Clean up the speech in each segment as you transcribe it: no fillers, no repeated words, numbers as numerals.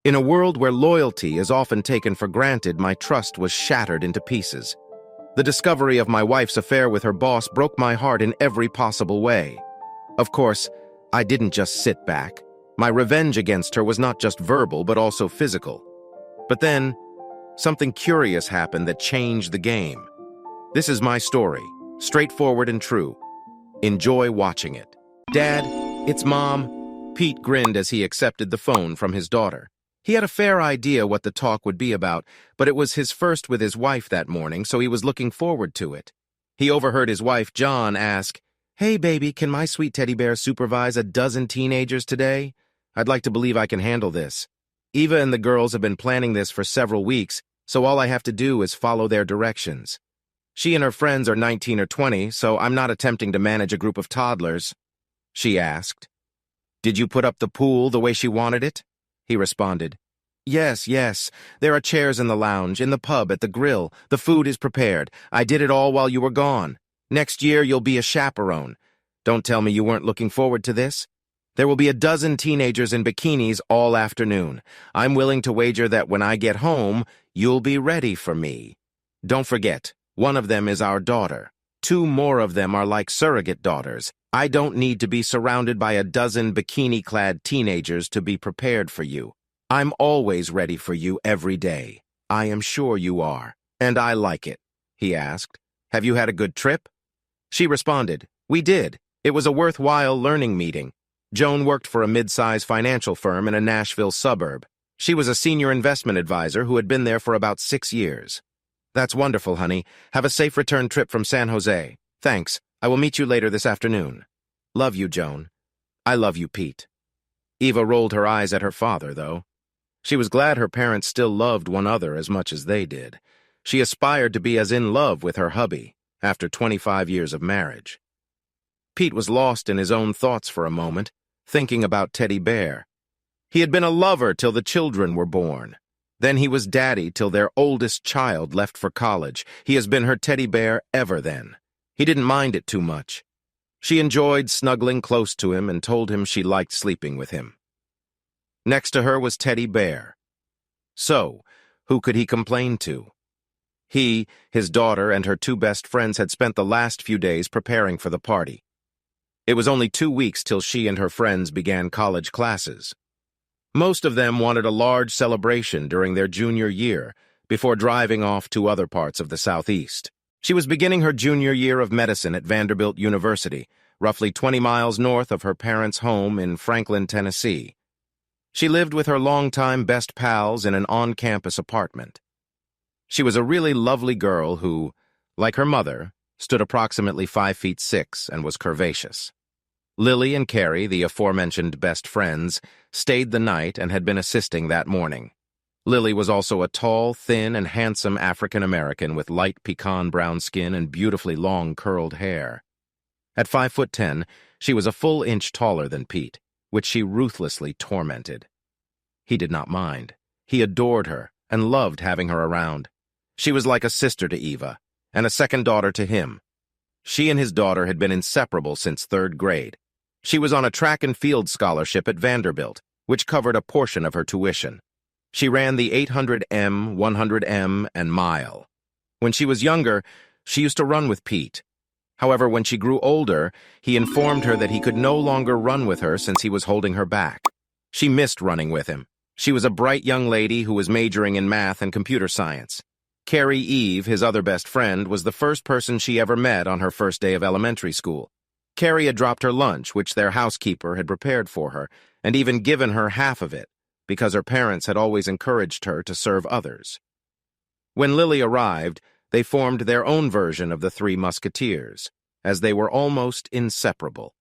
In a world where loyalty is often taken for granted, my trust was shattered into pieces. The discovery of my wife's affair with her boss broke my heart in every possible way. Of course, I didn't just sit back. My revenge against her was not just verbal, but also physical. But then, something curious happened that changed the game. This is my story, straightforward and true. Enjoy watching it. Dad, it's Mom. Pete grinned as he accepted the phone from his daughter. He had a fair idea what the talk would be about, but it was his first with his wife that morning, so he was looking forward to it. He overheard his wife, John, ask, "Hey, baby, can my sweet teddy bear supervise a dozen teenagers today? I'd like to believe I can handle this. Eva and the girls have been planning this for several weeks, so all I have to do is follow their directions. She and her friends are 19 or 20, so I'm not attempting to manage a group of toddlers." She asked. "Did you put up the pool the way she wanted it?" He responded. Yes. There are chairs in the lounge, in the pub, at the grill. The food is prepared. I did it all while you were gone. Next year, you'll be a chaperone. Don't tell me you weren't looking forward to this. There will be a dozen teenagers in bikinis all afternoon. I'm willing to wager that when I get home, you'll be ready for me. Don't forget, one of them is our daughter. 2 more of them are like surrogate daughters. I don't need to be surrounded by a dozen bikini-clad teenagers to be prepared for you. I'm always ready for you every day. I am sure you are. And I like it." He asked, "Have you had a good trip?" She responded, "We did. It was a worthwhile learning meeting." Joan worked for a mid-size financial firm in a Nashville suburb. She was a senior investment advisor who had been there for about 6 years. "That's wonderful, honey. Have a safe return trip from San Jose. Thanks. I will meet you later this afternoon. Love you, Joan." "I love you, Pete." Eva rolled her eyes at her father, though. She was glad her parents still loved one another as much as they did. She aspired to be as in love with her hubby after 25 years of marriage. Pete was lost in his own thoughts for a moment, thinking about Teddy Bear. He had been a lover till the children were born. Then he was daddy till their oldest child left for college. He has been her teddy bear ever then. He didn't mind it too much. She enjoyed snuggling close to him and told him she liked sleeping with him. Next to her was Teddy Bear. So, who could he complain to? He, his daughter, and her 2 best friends had spent the last few days preparing for the party. It was only 2 weeks till she and her friends began college classes. Most of them wanted a large celebration during their junior year before driving off to other parts of the Southeast. She was beginning her junior year of medicine at Vanderbilt University, roughly 20 miles north of her parents' home in Franklin, Tennessee. She lived with her longtime best pals in an on-campus apartment. She was a really lovely girl who, like her mother, stood approximately 5'6" and was curvaceous. Lily and Carrie, the aforementioned best friends, stayed the night and had been assisting that morning. Lily was also a tall, thin, and handsome African-American with light pecan brown skin and beautifully long curled hair. At 5'10", she was a full inch taller than Pete, which she ruthlessly tormented. He did not mind. He adored her and loved having her around. She was like a sister to Eva, and a second daughter to him. She and his daughter had been inseparable since 3rd grade. She was on a track and field scholarship at Vanderbilt, which covered a portion of her tuition. She ran the 800M, 100M, and mile. When she was younger, she used to run with Pete. However, when she grew older, he informed her that he could no longer run with her since he was holding her back. She missed running with him. She was a bright young lady who was majoring in math and computer science. Carrie Eve, his other best friend, was the first person she ever met on her first day of elementary school. Carrie had dropped her lunch, which their housekeeper had prepared for her, and even given her half of it, because her parents had always encouraged her to serve others. When Lily arrived, they formed their own version of the 3 Musketeers, as they were almost inseparable.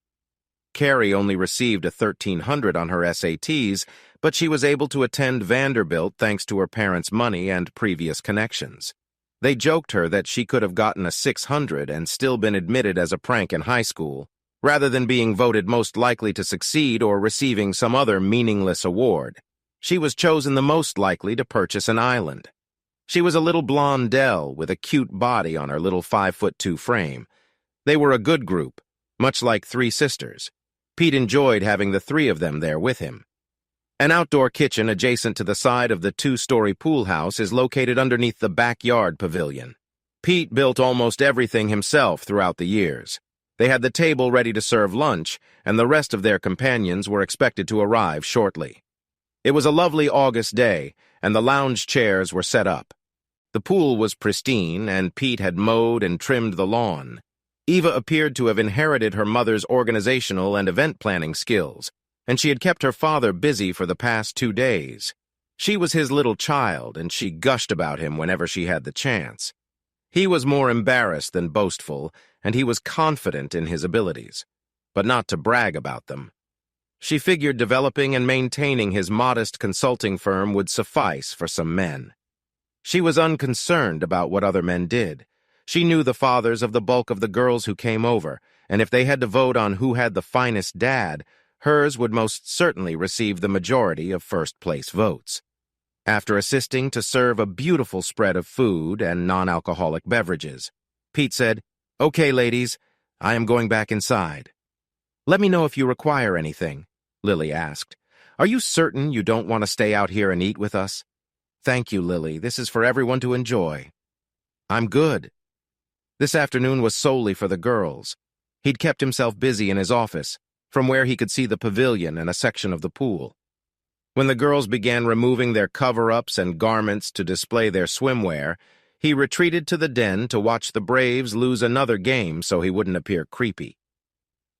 Carrie only received a 1300 on her SATs, but she was able to attend Vanderbilt thanks to her parents' money and previous connections. They joked her that she could have gotten a 600 and still been admitted as a prank in high school, rather than being voted most likely to succeed or receiving some other meaningless award. She was chosen the most likely to purchase an island. She was a little blondelle with a cute body on her little 5'2" frame. They were a good group, much like 3 sisters. Pete enjoyed having the 3 of them there with him. An outdoor kitchen adjacent to the side of the two-story pool house is located underneath the backyard pavilion. Pete built almost everything himself throughout the years. They had the table ready to serve lunch, and the rest of their companions were expected to arrive shortly. It was a lovely August day, and the lounge chairs were set up. The pool was pristine, and Pete had mowed and trimmed the lawn. Eva appeared to have inherited her mother's organizational and event planning skills, and she had kept her father busy for the past 2 days. She was his little child, and she gushed about him whenever she had the chance. He was more embarrassed than boastful, and he was confident in his abilities, but not to brag about them. She figured developing and maintaining his modest consulting firm would suffice for some men. She was unconcerned about what other men did. She knew the fathers of the bulk of the girls who came over, and if they had to vote on who had the finest dad, hers would most certainly receive the majority of first-place votes. After assisting to serve a beautiful spread of food and non-alcoholic beverages, Pete said, "Okay, ladies, I am going back inside." "Let me know if you require anything," Lily asked. "Are you certain you don't want to stay out here and eat with us?" "Thank you, Lily. This is for everyone to enjoy." "I'm good." This afternoon was solely for the girls. He'd kept himself busy in his office, from where he could see the pavilion and a section of the pool. When the girls began removing their cover-ups and garments to display their swimwear, he retreated to the den to watch the Braves lose another game so he wouldn't appear creepy.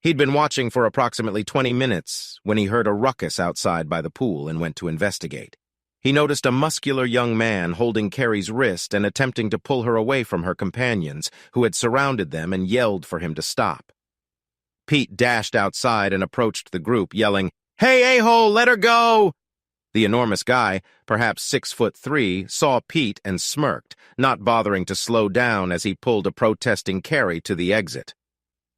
He'd been watching for approximately 20 minutes when he heard a ruckus outside by the pool and went to investigate. He noticed a muscular young man holding Carrie's wrist and attempting to pull her away from her companions, who had surrounded them and yelled for him to stop. Pete dashed outside and approached the group, yelling, "Hey, a-hole, let her go!" The enormous guy, perhaps 6'3", saw Pete and smirked, not bothering to slow down as he pulled a protesting Carrie to the exit.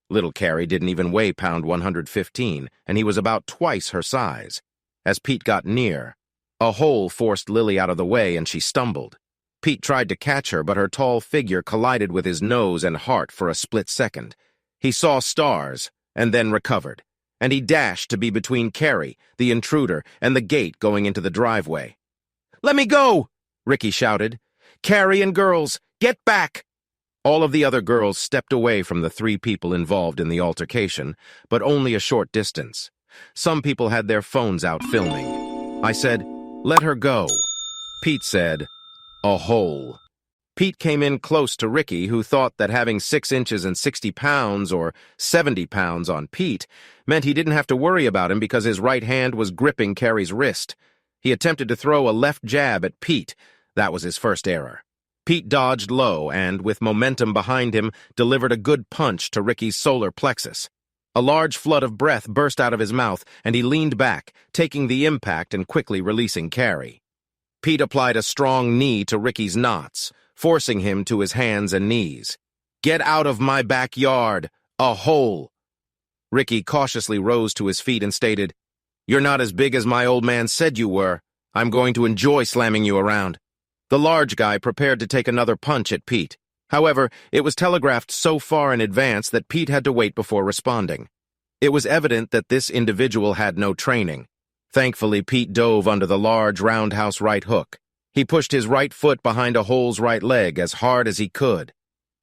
Little Carrie didn't even weigh pound 115, and he was about twice her size. As Pete got near, a hole forced Lily out of the way and she stumbled. Pete tried to catch her, but her tall figure collided with his nose and heart for a split second. He saw stars and then recovered, and he dashed to be between Carrie, the intruder, and the gate going into the driveway. "Let me go!" Ricky shouted. "Carrie and girls, get back!" All of the other girls stepped away from the 3 people involved in the altercation, but only a short distance. Some people had their phones out filming. I said, "Let her go." Pete said, "A hole." Pete came in close to Ricky, who thought that having 6 inches and 60 pounds, or 70 pounds on Pete, meant he didn't have to worry about him because his right hand was gripping Carrie's wrist. He attempted to throw a left jab at Pete. That was his first error. Pete dodged low and, with momentum behind him, delivered a good punch to Ricky's solar plexus. A large flood of breath burst out of his mouth, and he leaned back, taking the impact and quickly releasing Carrie. Pete applied a strong knee to Ricky's knots, forcing him to his hands and knees. "Get out of my backyard! A hole!" Ricky cautiously rose to his feet and stated, "You're not as big as my old man said you were. I'm going to enjoy slamming you around." The large guy prepared to take another punch at Pete. However, it was telegraphed so far in advance that Pete had to wait before responding. It was evident that this individual had no training. Thankfully, Pete dove under the large roundhouse right hook. He pushed his right foot behind a hole's right leg as hard as he could.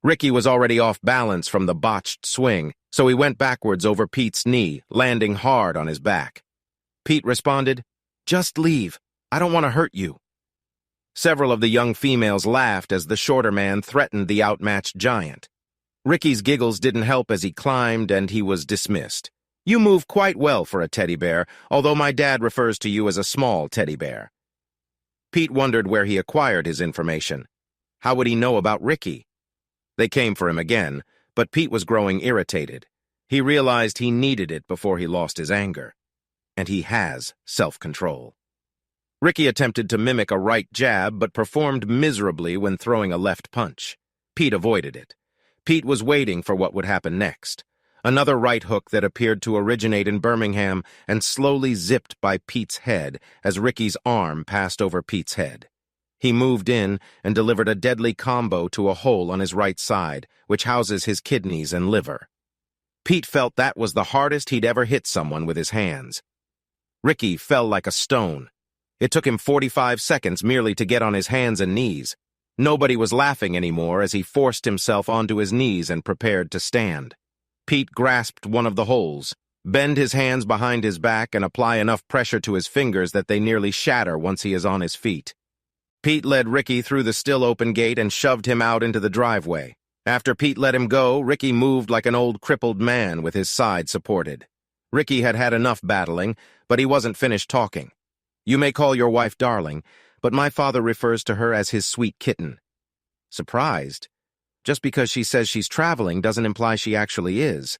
Ricky was already off balance from the botched swing, so he went backwards over Pete's knee, landing hard on his back. Pete responded, "Just leave. I don't want to hurt you." Several of the young females laughed as the shorter man threatened the outmatched giant. Ricky's giggles didn't help as he climbed, and he was dismissed. "You move quite well for a teddy bear, although my dad refers to you as a small teddy bear." Pete wondered where he acquired his information. How would he know about Ricky? They came for him again, but Pete was growing irritated. He realized he needed it before he lost his anger. And he has self-control. Ricky attempted to mimic a right jab, but performed miserably when throwing a left punch. Pete avoided it. Pete was waiting for what would happen next. Another right hook that appeared to originate in Birmingham and slowly zipped by Pete's head as Ricky's arm passed over Pete's head. He moved in and delivered a deadly combo to a hole on his right side, which houses his kidneys and liver. Pete felt that was the hardest he'd ever hit someone with his hands. Ricky fell like a stone. It took him 45 seconds merely to get on his hands and knees. Nobody was laughing anymore as he forced himself onto his knees and prepared to stand. Pete grasped one of the holes, bend his hands behind his back, and apply enough pressure to his fingers that they nearly shatter once he is on his feet. Pete led Ricky through the still-open gate and shoved him out into the driveway. After Pete let him go, Ricky moved like an old crippled man with his side supported. Ricky had had enough battling, but he wasn't finished talking. "You may call your wife darling, but my father refers to her as his sweet kitten." Surprised? Just because she says she's traveling doesn't imply she actually is.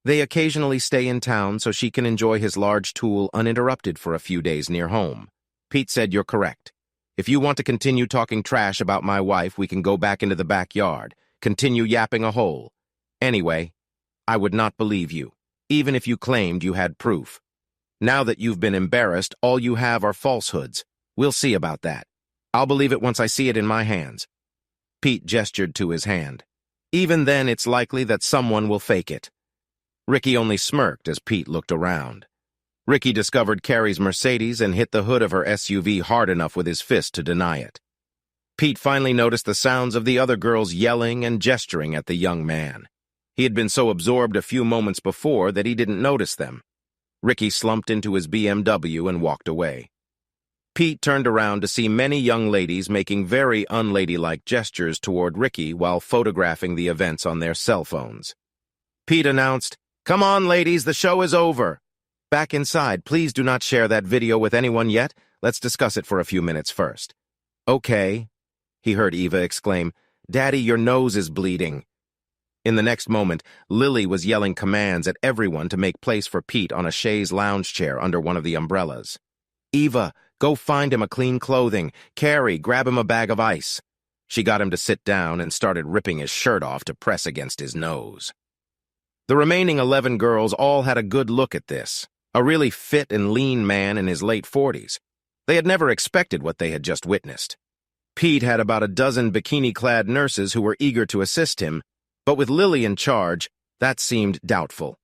They occasionally stay in town so she can enjoy his large tool uninterrupted for a few days near home. Pete said, "You're correct. If you want to continue talking trash about my wife, we can go back into the backyard, continue yapping a hole. Anyway, I would not believe you, even if you claimed you had proof. Now that you've been embarrassed, all you have are falsehoods. We'll see about that. I'll believe it once I see it in my hands." Pete gestured to his hand. "Even then, it's likely that someone will fake it." Ricky only smirked as Pete looked around. Ricky discovered Carrie's Mercedes and hit the hood of her SUV hard enough with his fist to deny it. Pete finally noticed the sounds of the other girls yelling and gesturing at the young man. He had been so absorbed a few moments before that he didn't notice them. Ricky slumped into his BMW and walked away. Pete turned around to see many young ladies making very unladylike gestures toward Ricky while photographing the events on their cell phones. Pete announced, "Come on, ladies, the show is over. Back inside, please do not share that video with anyone yet. Let's discuss it for a few minutes first." "Okay," he heard Eva exclaim, "Daddy, your nose is bleeding." In the next moment, Lily was yelling commands at everyone to make place for Pete on a chaise lounge chair under one of the umbrellas. "Eva, go find him a clean clothing. Carrie, grab him a bag of ice." She got him to sit down and started ripping his shirt off to press against his nose. The remaining 11 girls all had a good look at this. A really fit and lean man in his late 40s. They had never expected what they had just witnessed. Pete had about a dozen bikini-clad nurses who were eager to assist him, but with Lily in charge, that seemed doubtful.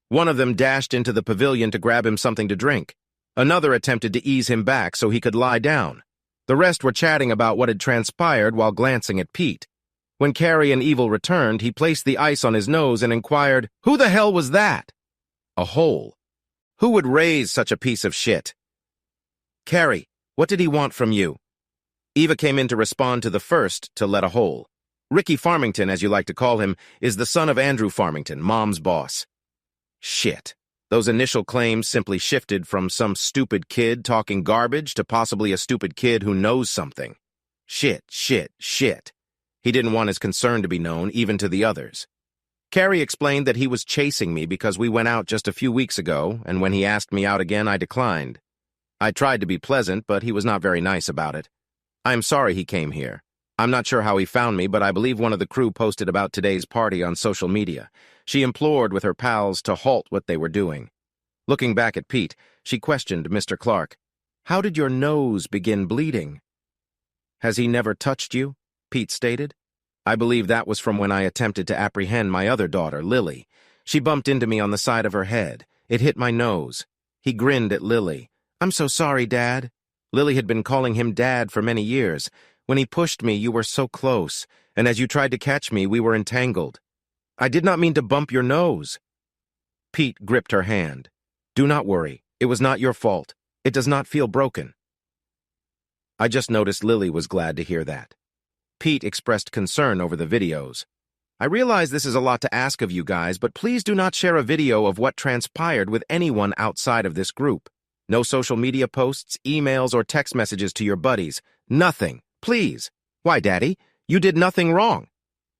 One of them dashed into the pavilion to grab him something to drink. Another attempted to ease him back so he could lie down. The rest were chatting about what had transpired while glancing at Pete. When Carrie and Evil returned, he placed the ice on his nose and inquired, "Who the hell was that?" "A hole. Who would raise such a piece of shit?" "Carrie, what did he want from you?" Eva came in to respond to the first to let a hole. "Ricky Farmington, as you like to call him, is the son of Andrew Farmington, Mom's boss." Shit. Those initial claims simply shifted from some stupid kid talking garbage to possibly a stupid kid who knows something. Shit. He didn't want his concern to be known, even to the others. Carrie explained that he was chasing me because we went out just a few weeks ago, and when he asked me out again, I declined. I tried to be pleasant, but he was not very nice about it. I'm sorry he came here. I'm not sure how he found me, but I believe one of the crew posted about today's party on social media. She implored with her pals to halt what they were doing. Looking back at Pete, she questioned Mr. Clark. "How did your nose begin bleeding?" "Has he never touched you?" Pete stated. "I believe that was from when I attempted to apprehend my other daughter, Lily. She bumped into me on the side of her head. It hit my nose." He grinned at Lily. "I'm so sorry, Dad." Lily had been calling him Dad for many years. "When he pushed me, you were so close, and as you tried to catch me, we were entangled. I did not mean to bump your nose." Pete gripped her hand. "Do not worry. It was not your fault. It does not feel broken." I just noticed Lily was glad to hear that. Pete expressed concern over the videos. "I realize this is a lot to ask of you guys, but please do not share a video of what transpired with anyone outside of this group. No social media posts, emails, or text messages to your buddies. Nothing. Please." "Why, Daddy? You did nothing wrong."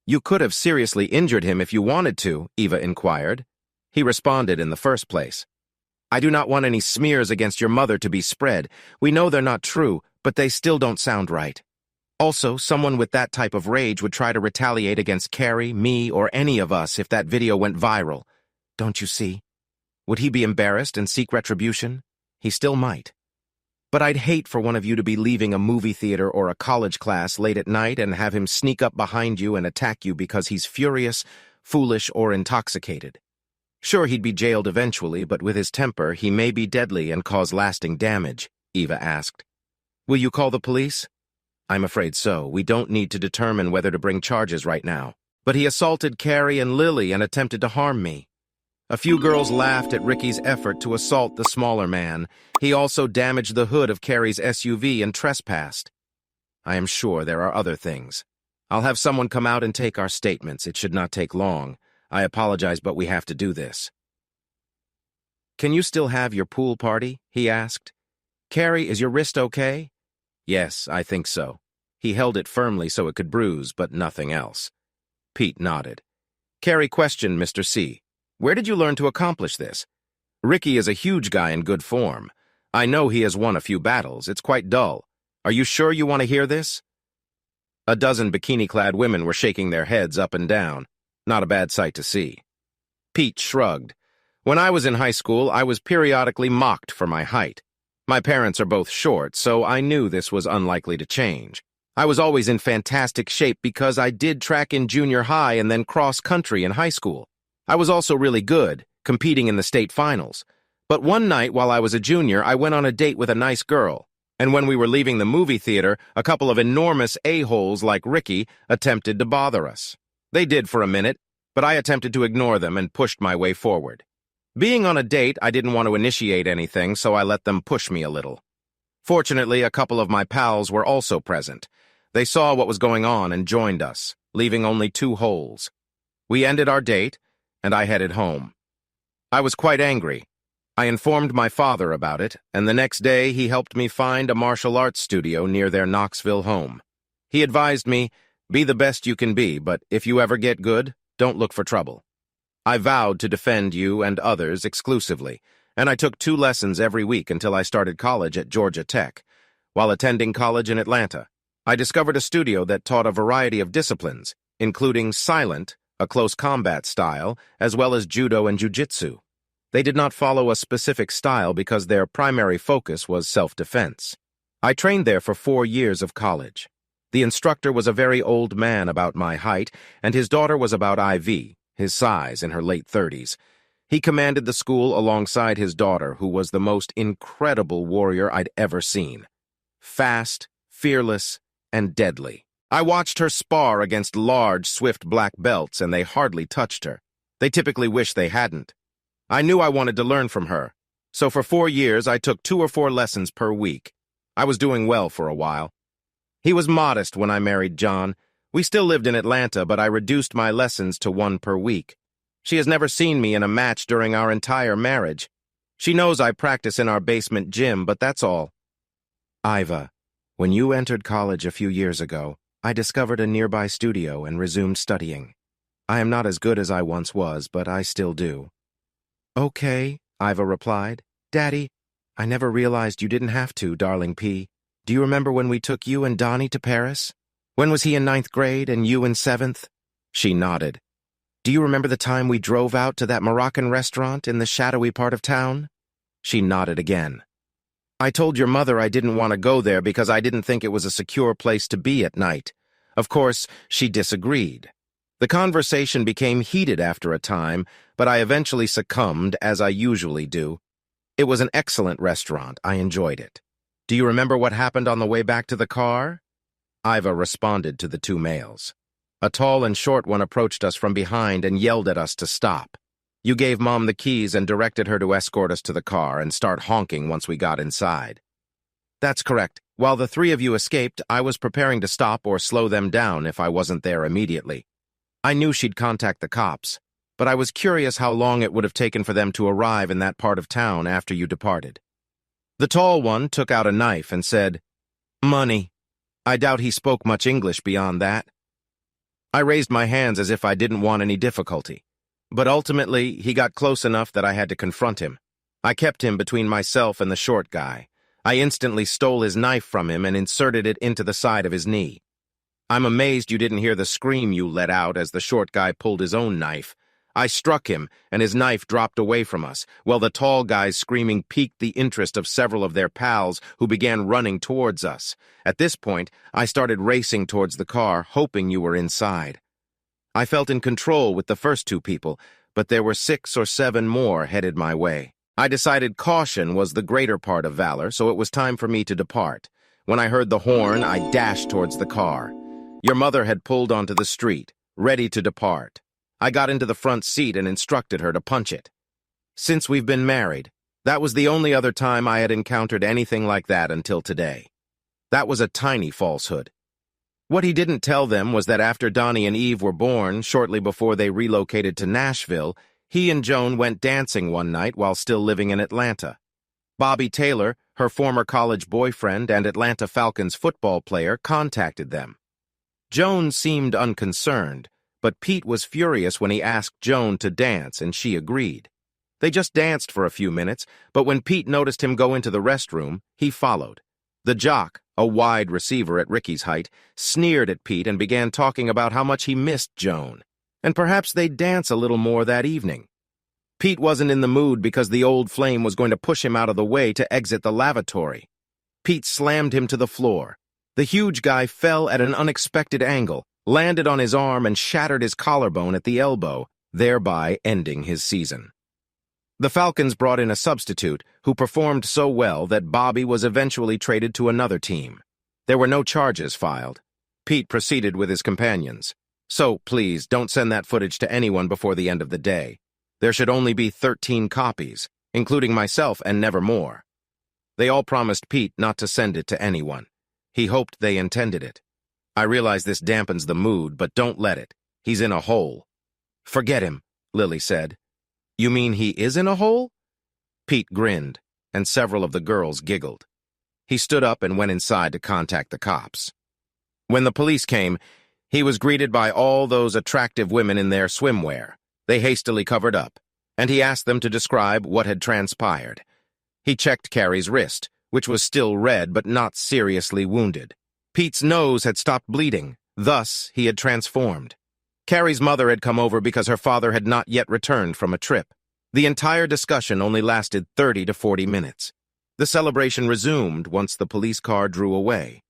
"You could have seriously injured him if you wanted to," Eva inquired. He responded in the first place. "I do not want any smears against your mother to be spread. We know they're not true, but they still don't sound right. Also, someone with that type of rage would try to retaliate against Carrie, me, or any of us if that video went viral. Don't you see? Would he be embarrassed and seek retribution? He still might. But I'd hate for one of you to be leaving a movie theater or a college class late at night and have him sneak up behind you and attack you because he's furious, foolish, or intoxicated. Sure, he'd be jailed eventually, but with his temper, he may be deadly and cause lasting damage, Eva asked. Will you call the police? I'm afraid so. We don't need to determine whether to bring charges right now. But he assaulted Carrie and Lily and attempted to harm me. A few girls laughed at Ricky's effort to assault the smaller man. He also damaged the hood of Carrie's SUV and trespassed. I am sure there are other things. I'll have someone come out and take our statements. It should not take long. I apologize, but we have to do this. Can you still have your pool party? He asked. Carrie, is your wrist okay? Yes, I think so. He held it firmly so it could bruise, but nothing else. Pete nodded. Carrie questioned Mr. C. Where did you learn to accomplish this? Ricky is a huge guy in good form. I know he has won a few battles. It's quite dull. Are you sure you want to hear this? A dozen bikini-clad women were shaking their heads up and down. Not a bad sight to see. Pete shrugged. When I was in high school, I was periodically mocked for my height. My parents are both short, so I knew this was unlikely to change. I was always in fantastic shape because I did track in junior high and then cross-country in high school. I was also really good, competing in the state finals. But one night while I was a junior, I went on a date with a nice girl. And when we were leaving the movie theater, a couple of enormous a-holes like Ricky attempted to bother us. They did for a minute, but I attempted to ignore them and pushed my way forward. Being on a date, I didn't want to initiate anything, so I let them push me a little. Fortunately, a couple of my pals were also present. They saw what was going on and joined us, leaving only 2 holes. We ended our date, and I headed home. I was quite angry. I informed my father about it, and the next day he helped me find a martial arts studio near their Knoxville home. He advised me, be the best you can be, but if you ever get good, don't look for trouble. I vowed to defend you and others exclusively, and I took 2 lessons every week until I started college at Georgia Tech. While attending college in Atlanta, I discovered a studio that taught a variety of disciplines, including silent, a close combat style, as well as judo and jiu-jitsu. They did not follow a specific style because their primary focus was self-defense. I trained there for 4 years of college. The instructor was a very old man about my height, and his daughter was about IV, his size, in her late 30s. He commanded the school alongside his daughter, who was the most incredible warrior I'd ever seen. Fast, fearless, and deadly. I watched her spar against large, swift black belts, and they hardly touched her. They typically wish they hadn't. I knew I wanted to learn from her, so for 4 years I took 2 or 4 lessons per week. I was doing well for a while. He was modest when I married John. We still lived in Atlanta, but I reduced my lessons to 1 per week. She has never seen me in a match during our entire marriage. She knows I practice in our basement gym, but that's all. Iva, when you entered college a few years ago, I discovered a nearby studio and resumed studying. I am not as good as I once was, but I still do. Okay, Iva replied. Daddy, I never realized you didn't have to, darling P. Do you remember when we took you and Donnie to Paris? When was he in 9th grade and you in 7th? She nodded. Do you remember the time we drove out to that Moroccan restaurant in the shadowy part of town? She nodded again. I told your mother I didn't want to go there because I didn't think it was a secure place to be at night. Of course, she disagreed. The conversation became heated after a time, but I eventually succumbed, as I usually do. It was an excellent restaurant. I enjoyed it. Do you remember what happened on the way back to the car? Iva responded to the 2 males. A tall and short one approached us from behind and yelled at us to stop. You gave Mom the keys and directed her to escort us to the car and start honking once we got inside. That's correct. While the 3 of you escaped, I was preparing to stop or slow them down if I wasn't there immediately. I knew she'd contact the cops, but I was curious how long it would have taken for them to arrive in that part of town after you departed. The tall one took out a knife and said, Money. I doubt he spoke much English beyond that. I raised my hands as if I didn't want any difficulty, but ultimately he got close enough that I had to confront him. I kept him between myself and the short guy. I instantly stole his knife from him and inserted it into the side of his knee. I'm amazed you didn't hear the scream you let out as the short guy pulled his own knife. I struck him, and his knife dropped away from us, while the tall guy's screaming piqued the interest of several of their pals who began running towards us. At this point, I started racing towards the car, hoping you were inside. I felt in control with the first 2 people, but there were 6 or 7 more headed my way. I decided caution was the greater part of valor, so it was time for me to depart. When I heard the horn, I dashed towards the car. Your mother had pulled onto the street, ready to depart. I got into the front seat and instructed her to punch it. Since we've been married, that was the only other time I had encountered anything like that until today. That was a tiny falsehood. What he didn't tell them was that after Donnie and Eve were born, shortly before they relocated to Nashville, he and Joan went dancing one night while still living in Atlanta. Bobby Taylor, her former college boyfriend and Atlanta Falcons football player, contacted them. Joan seemed unconcerned, but Pete was furious when he asked Joan to dance, and she agreed. They just danced for a few minutes, but when Pete noticed him go into the restroom, he followed. The jock, a wide receiver at Ricky's height, sneered at Pete and began talking about how much he missed Joan, and perhaps they'd dance a little more that evening. Pete wasn't in the mood because the old flame was going to push him out of the way to exit the lavatory. Pete slammed him to the floor. The huge guy fell at an unexpected angle, landed on his arm, and shattered his collarbone at the elbow, thereby ending his season. The Falcons brought in a substitute who performed so well that Bobby was eventually traded to another team. There were no charges filed. Pete proceeded with his companions. So, please, don't send that footage to anyone before the end of the day. There should only be 13 copies, including myself, and never more. They all promised Pete not to send it to anyone. He hoped they intended it. I realize this dampens the mood, but don't let it. He's in a hole. Forget him, Lily said. You mean he is in a hole? Pete grinned, and several of the girls giggled. He stood up and went inside to contact the cops. When the police came, he was greeted by all those attractive women in their swimwear. They hastily covered up, and he asked them to describe what had transpired. He checked Carrie's wrist, which was still red but not seriously wounded. Pete's nose had stopped bleeding, thus he had transformed. Carrie's mother had come over because her father had not yet returned from a trip. The entire discussion only lasted 30 to 40 minutes. The celebration resumed once the police car drew away.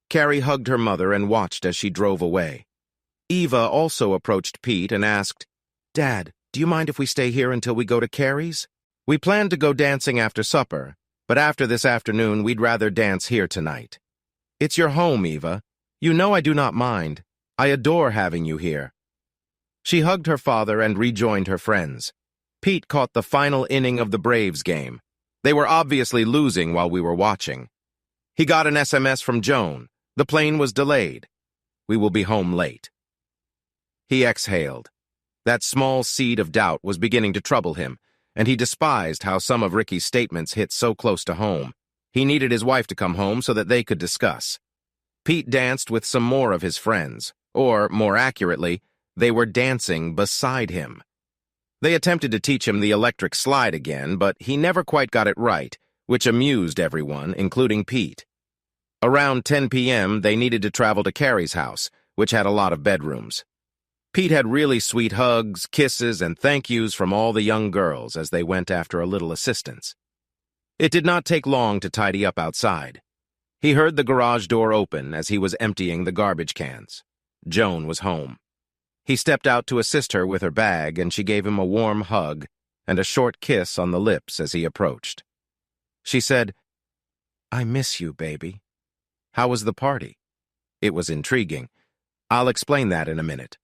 Carrie hugged her mother and watched as she drove away. Eva also approached Pete and asked, Dad, do you mind if we stay here until we go to Carrie's? We planned to go dancing after supper, but after this afternoon we'd rather dance here tonight. It's your home, Eva. You know I do not mind. I adore having you here. She hugged her father and rejoined her friends. Pete caught the final inning of the Braves game. They were obviously losing while we were watching. He got an SMS from Joan. The plane was delayed. We will be home late. He exhaled. That small seed of doubt was beginning to trouble him, and he despised how some of Ricky's statements hit so close to home. He needed his wife to come home so that they could discuss. Pete danced with some more of his friends, or, more accurately, they were dancing beside him. They attempted to teach him the electric slide again, but he never quite got it right, which amused everyone, including Pete. Around 10 p.m., they needed to travel to Carrie's house, which had a lot of bedrooms. Pete had really sweet hugs, kisses, and thank yous from all the young girls as they went after a little assistance. It did not take long to tidy up outside. He heard the garage door open as he was emptying the garbage cans. Joan was home. He stepped out to assist her with her bag, and she gave him a warm hug and a short kiss on the lips as he approached. She said, I miss you, baby. How was the party? It was intriguing. I'll explain that in a minute.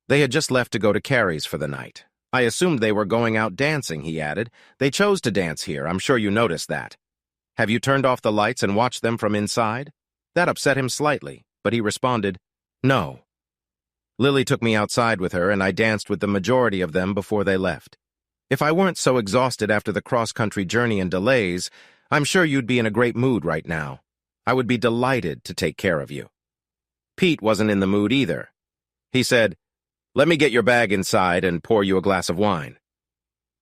They had just left to go to Carrie's for the night. I assumed they were going out dancing, he added. They chose to dance here, I'm sure you noticed that. Have you turned off the lights and watched them from inside? That upset him slightly, but he responded, No. Lily took me outside with her, and I danced with the majority of them before they left. If I weren't so exhausted after the cross-country journey and delays, I'm sure you'd be in a great mood right now. I would be delighted to take care of you. Pete wasn't in the mood either. He said, Let me get your bag inside and pour you a glass of wine.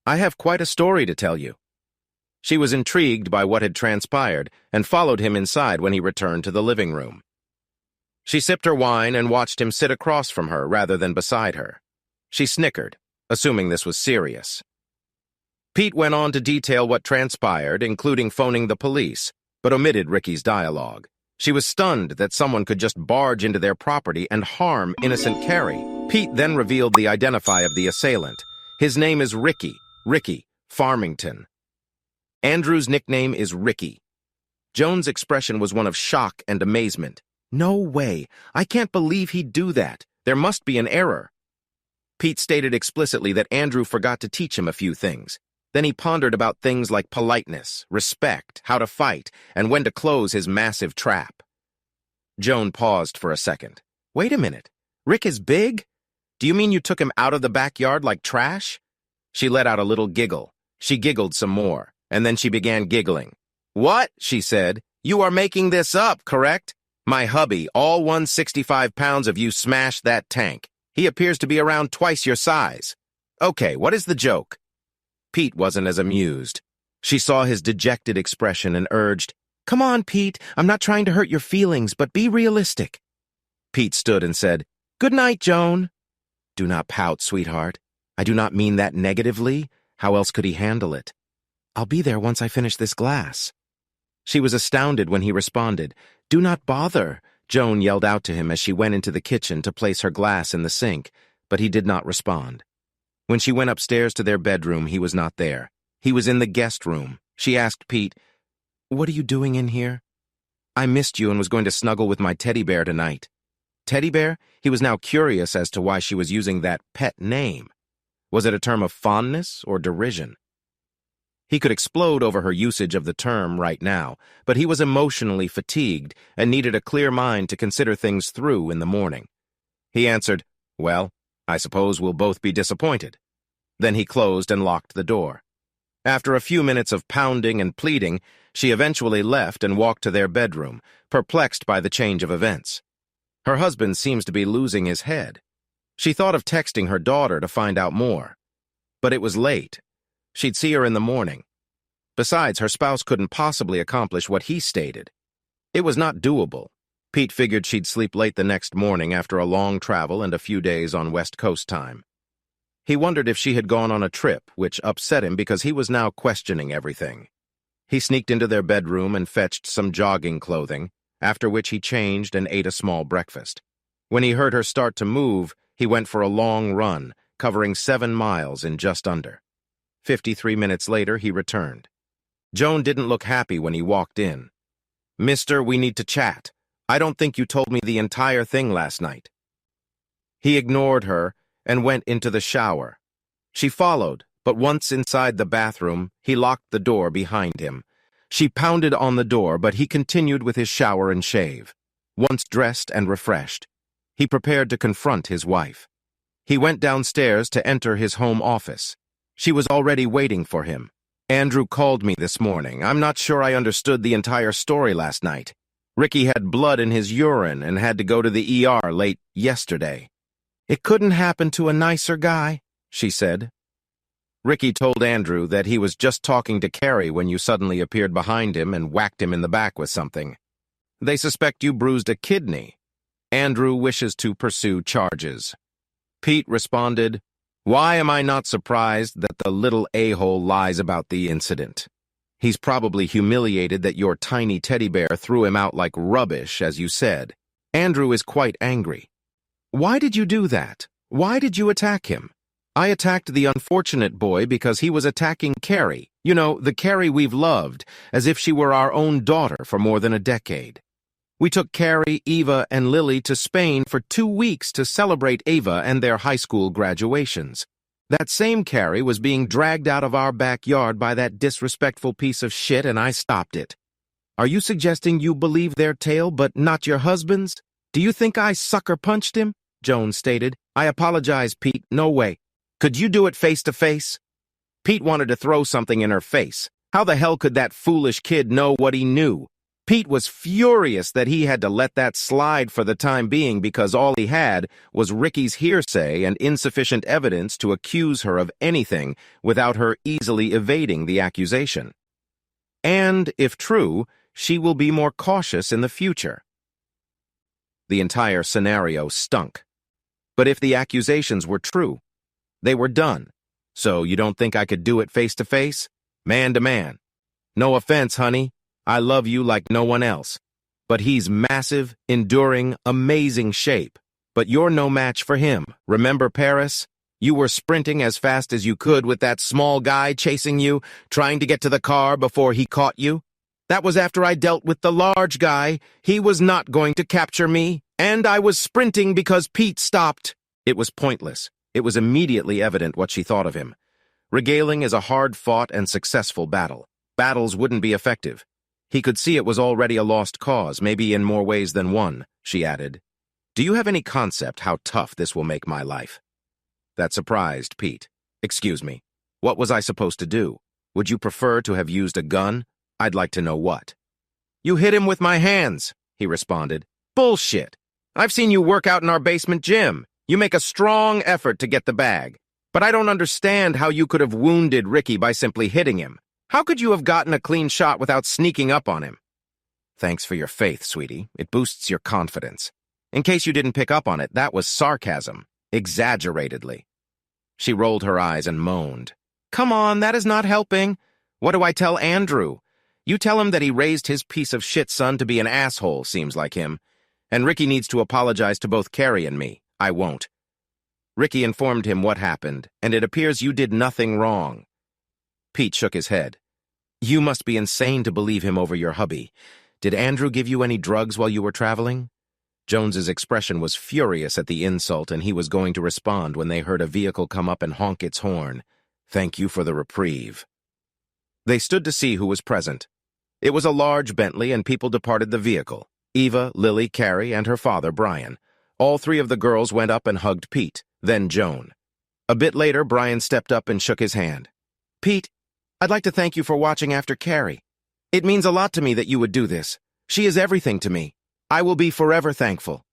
I have quite a story to tell you. She was intrigued by what had transpired and followed him inside when he returned to the living room. She sipped her wine and watched him sit across from her rather than beside her. She snickered, assuming this was serious. Pete went on to detail what transpired, including phoning the police, but omitted Ricky's dialogue. She was stunned that someone could just barge into their property and harm innocent Carrie. Pete then revealed the identity of the assailant. His name is Ricky. Ricky Farmington. Andrew's nickname is Ricky. Joan's expression was one of shock and amazement. No way. I can't believe he'd do that. There must be an error. Pete stated explicitly that Andrew forgot to teach him a few things. Then he pondered about things like politeness, respect, how to fight, and when to close his massive trap. Joan paused for a second. Wait a minute. Rick is big? Do you mean you took him out of the backyard like trash? She let out a little giggle. She giggled some more, and then she began giggling. What? She said. You are making this up, correct? My hubby, all 165 pounds of you smashed that tank. He appears to be around twice your size. Okay, what is the joke? Pete wasn't as amused. She saw his dejected expression and urged, Come on, Pete, I'm not trying to hurt your feelings, but be realistic. Pete stood and said, Good night, Joan. Do not pout, sweetheart. I do not mean that negatively. How else could he handle it? I'll be there once I finish this glass. She was astounded when he responded, Do not bother, Joan yelled out to him as she went into the kitchen to place her glass in the sink, but he did not respond. When she went upstairs to their bedroom, he was not there. He was in the guest room. She asked Pete, What are you doing in here? I missed you and was going to snuggle with my teddy bear tonight. Teddy bear? He was now curious as to why she was using that pet name. Was it a term of fondness or derision? He could explode over her usage of the term right now, but he was emotionally fatigued and needed a clear mind to consider things through in the morning. He answered, Well, I suppose we'll both be disappointed. Then he closed and locked the door. After a few minutes of pounding and pleading, she eventually left and walked to their bedroom, perplexed by the change of events. Her husband seems to be losing his head. She thought of texting her daughter to find out more. But it was late. She'd see her in the morning. Besides, her spouse couldn't possibly accomplish what he stated. It was not doable. Pete figured she'd sleep late the next morning after a long travel and a few days on West Coast time. He wondered if she had gone on a trip, which upset him because he was now questioning everything. He sneaked into their bedroom and fetched some jogging clothing, after which he changed and ate a small breakfast. When he heard her start to move, he went for a long run, covering 7 miles in just under. 53 minutes later, he returned. Joan didn't look happy when he walked in. Mister, we need to chat. I don't think you told me the entire thing last night. He ignored her and went into the shower. She followed, but once inside the bathroom, he locked the door behind him. She pounded on the door, but he continued with his shower and shave. Once dressed and refreshed, he prepared to confront his wife. He went downstairs to enter his home office. She was already waiting for him. Andrew called me this morning. I'm not sure I understood the entire story last night. Ricky had blood in his urine and had to go to the ER late yesterday. It couldn't happen to a nicer guy, she said. Ricky told Andrew that he was just talking to Carrie when you suddenly appeared behind him and whacked him in the back with something. They suspect you bruised a kidney. Andrew wishes to pursue charges. Pete responded, Why am I not surprised that the little a-hole lies about the incident? He's probably humiliated that your tiny teddy bear threw him out like rubbish, as you said. Andrew is quite angry. Why did you do that? Why did you attack him? I attacked the unfortunate boy because he was attacking Carrie. You know, the Carrie we've loved, as if she were our own daughter for more than a decade. We took Carrie, Eva, and Lily to Spain for 2 weeks to celebrate Ava and their high school graduations. That same Carrie was being dragged out of our backyard by that disrespectful piece of shit, and I stopped it. Are you suggesting you believe their tale, but not your husband's? Do you think I sucker punched him? Joan stated. I apologize, Pete. No way. Could you do it face to face? Pete wanted to throw something in her face. How the hell could that foolish kid know what he knew? Pete was furious that he had to let that slide for the time being because all he had was Ricky's hearsay and insufficient evidence to accuse her of anything without her easily evading the accusation. And, if true, she will be more cautious in the future. The entire scenario stunk. But if the accusations were true, they were done. So you don't think I could do it face to face? Man to man. No offense, honey. I love you like no one else. But he's massive, enduring, amazing shape. But you're no match for him. Remember Paris? You were sprinting as fast as you could with that small guy chasing you, trying to get to the car before he caught you. That was after I dealt with the large guy. He was not going to capture me, and I was sprinting because Pete stopped. It was pointless. It was immediately evident what she thought of him. Regaling is a hard-fought and successful battle. Battles wouldn't be effective. He could see it was already a lost cause, maybe in more ways than one, she added. Do you have any concept how tough this will make my life? That surprised Pete. Excuse me. What was I supposed to do? Would you prefer to have used a gun? I'd like to know what. You hit him with my hands, he responded. Bullshit. I've seen you work out in our basement gym. You make a strong effort to get the bag. But I don't understand how you could have wounded Ricky by simply hitting him. How could you have gotten a clean shot without sneaking up on him? Thanks for your faith, sweetie. It boosts your confidence. In case you didn't pick up on it, that was sarcasm. Exaggeratedly. She rolled her eyes and moaned. Come on, that is not helping. What do I tell Andrew? You tell him that he raised his piece of shit son to be an asshole, seems like him. And Ricky needs to apologize to both Carrie and me. I won't. Ricky informed him what happened, and it appears you did nothing wrong. Pete shook his head. You must be insane to believe him over your hubby. Did Andrew give you any drugs while you were traveling? Jones's expression was furious at the insult, and he was going to respond when they heard a vehicle come up and honk its horn. Thank you for the reprieve. They stood to see who was present. It was a large Bentley, and people departed the vehicle. Eva, Lily, Carrie, and her father, Brian. All three of the girls went up and hugged Pete, then Joan. A bit later, Brian stepped up and shook his hand. Pete, I'd like to thank you for watching after Carrie. It means a lot to me that you would do this. She is everything to me. I will be forever thankful.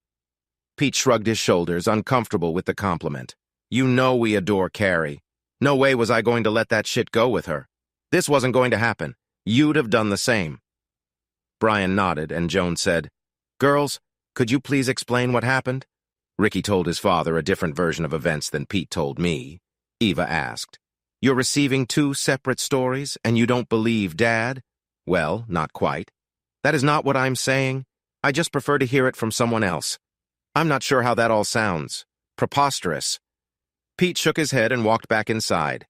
Pete shrugged his shoulders, uncomfortable with the compliment. You know we adore Carrie. No way was I going to let that shit go with her. This wasn't going to happen. You'd have done the same. Brian nodded, and Joan said, Girls, could you please explain what happened? Ricky told his father a different version of events than Pete told me. Eva asked, You're receiving two separate stories, and you don't believe Dad? Well, not quite. That is not what I'm saying. I just prefer to hear it from someone else. I'm not sure how that all sounds. Preposterous. Pete shook his head and walked back inside.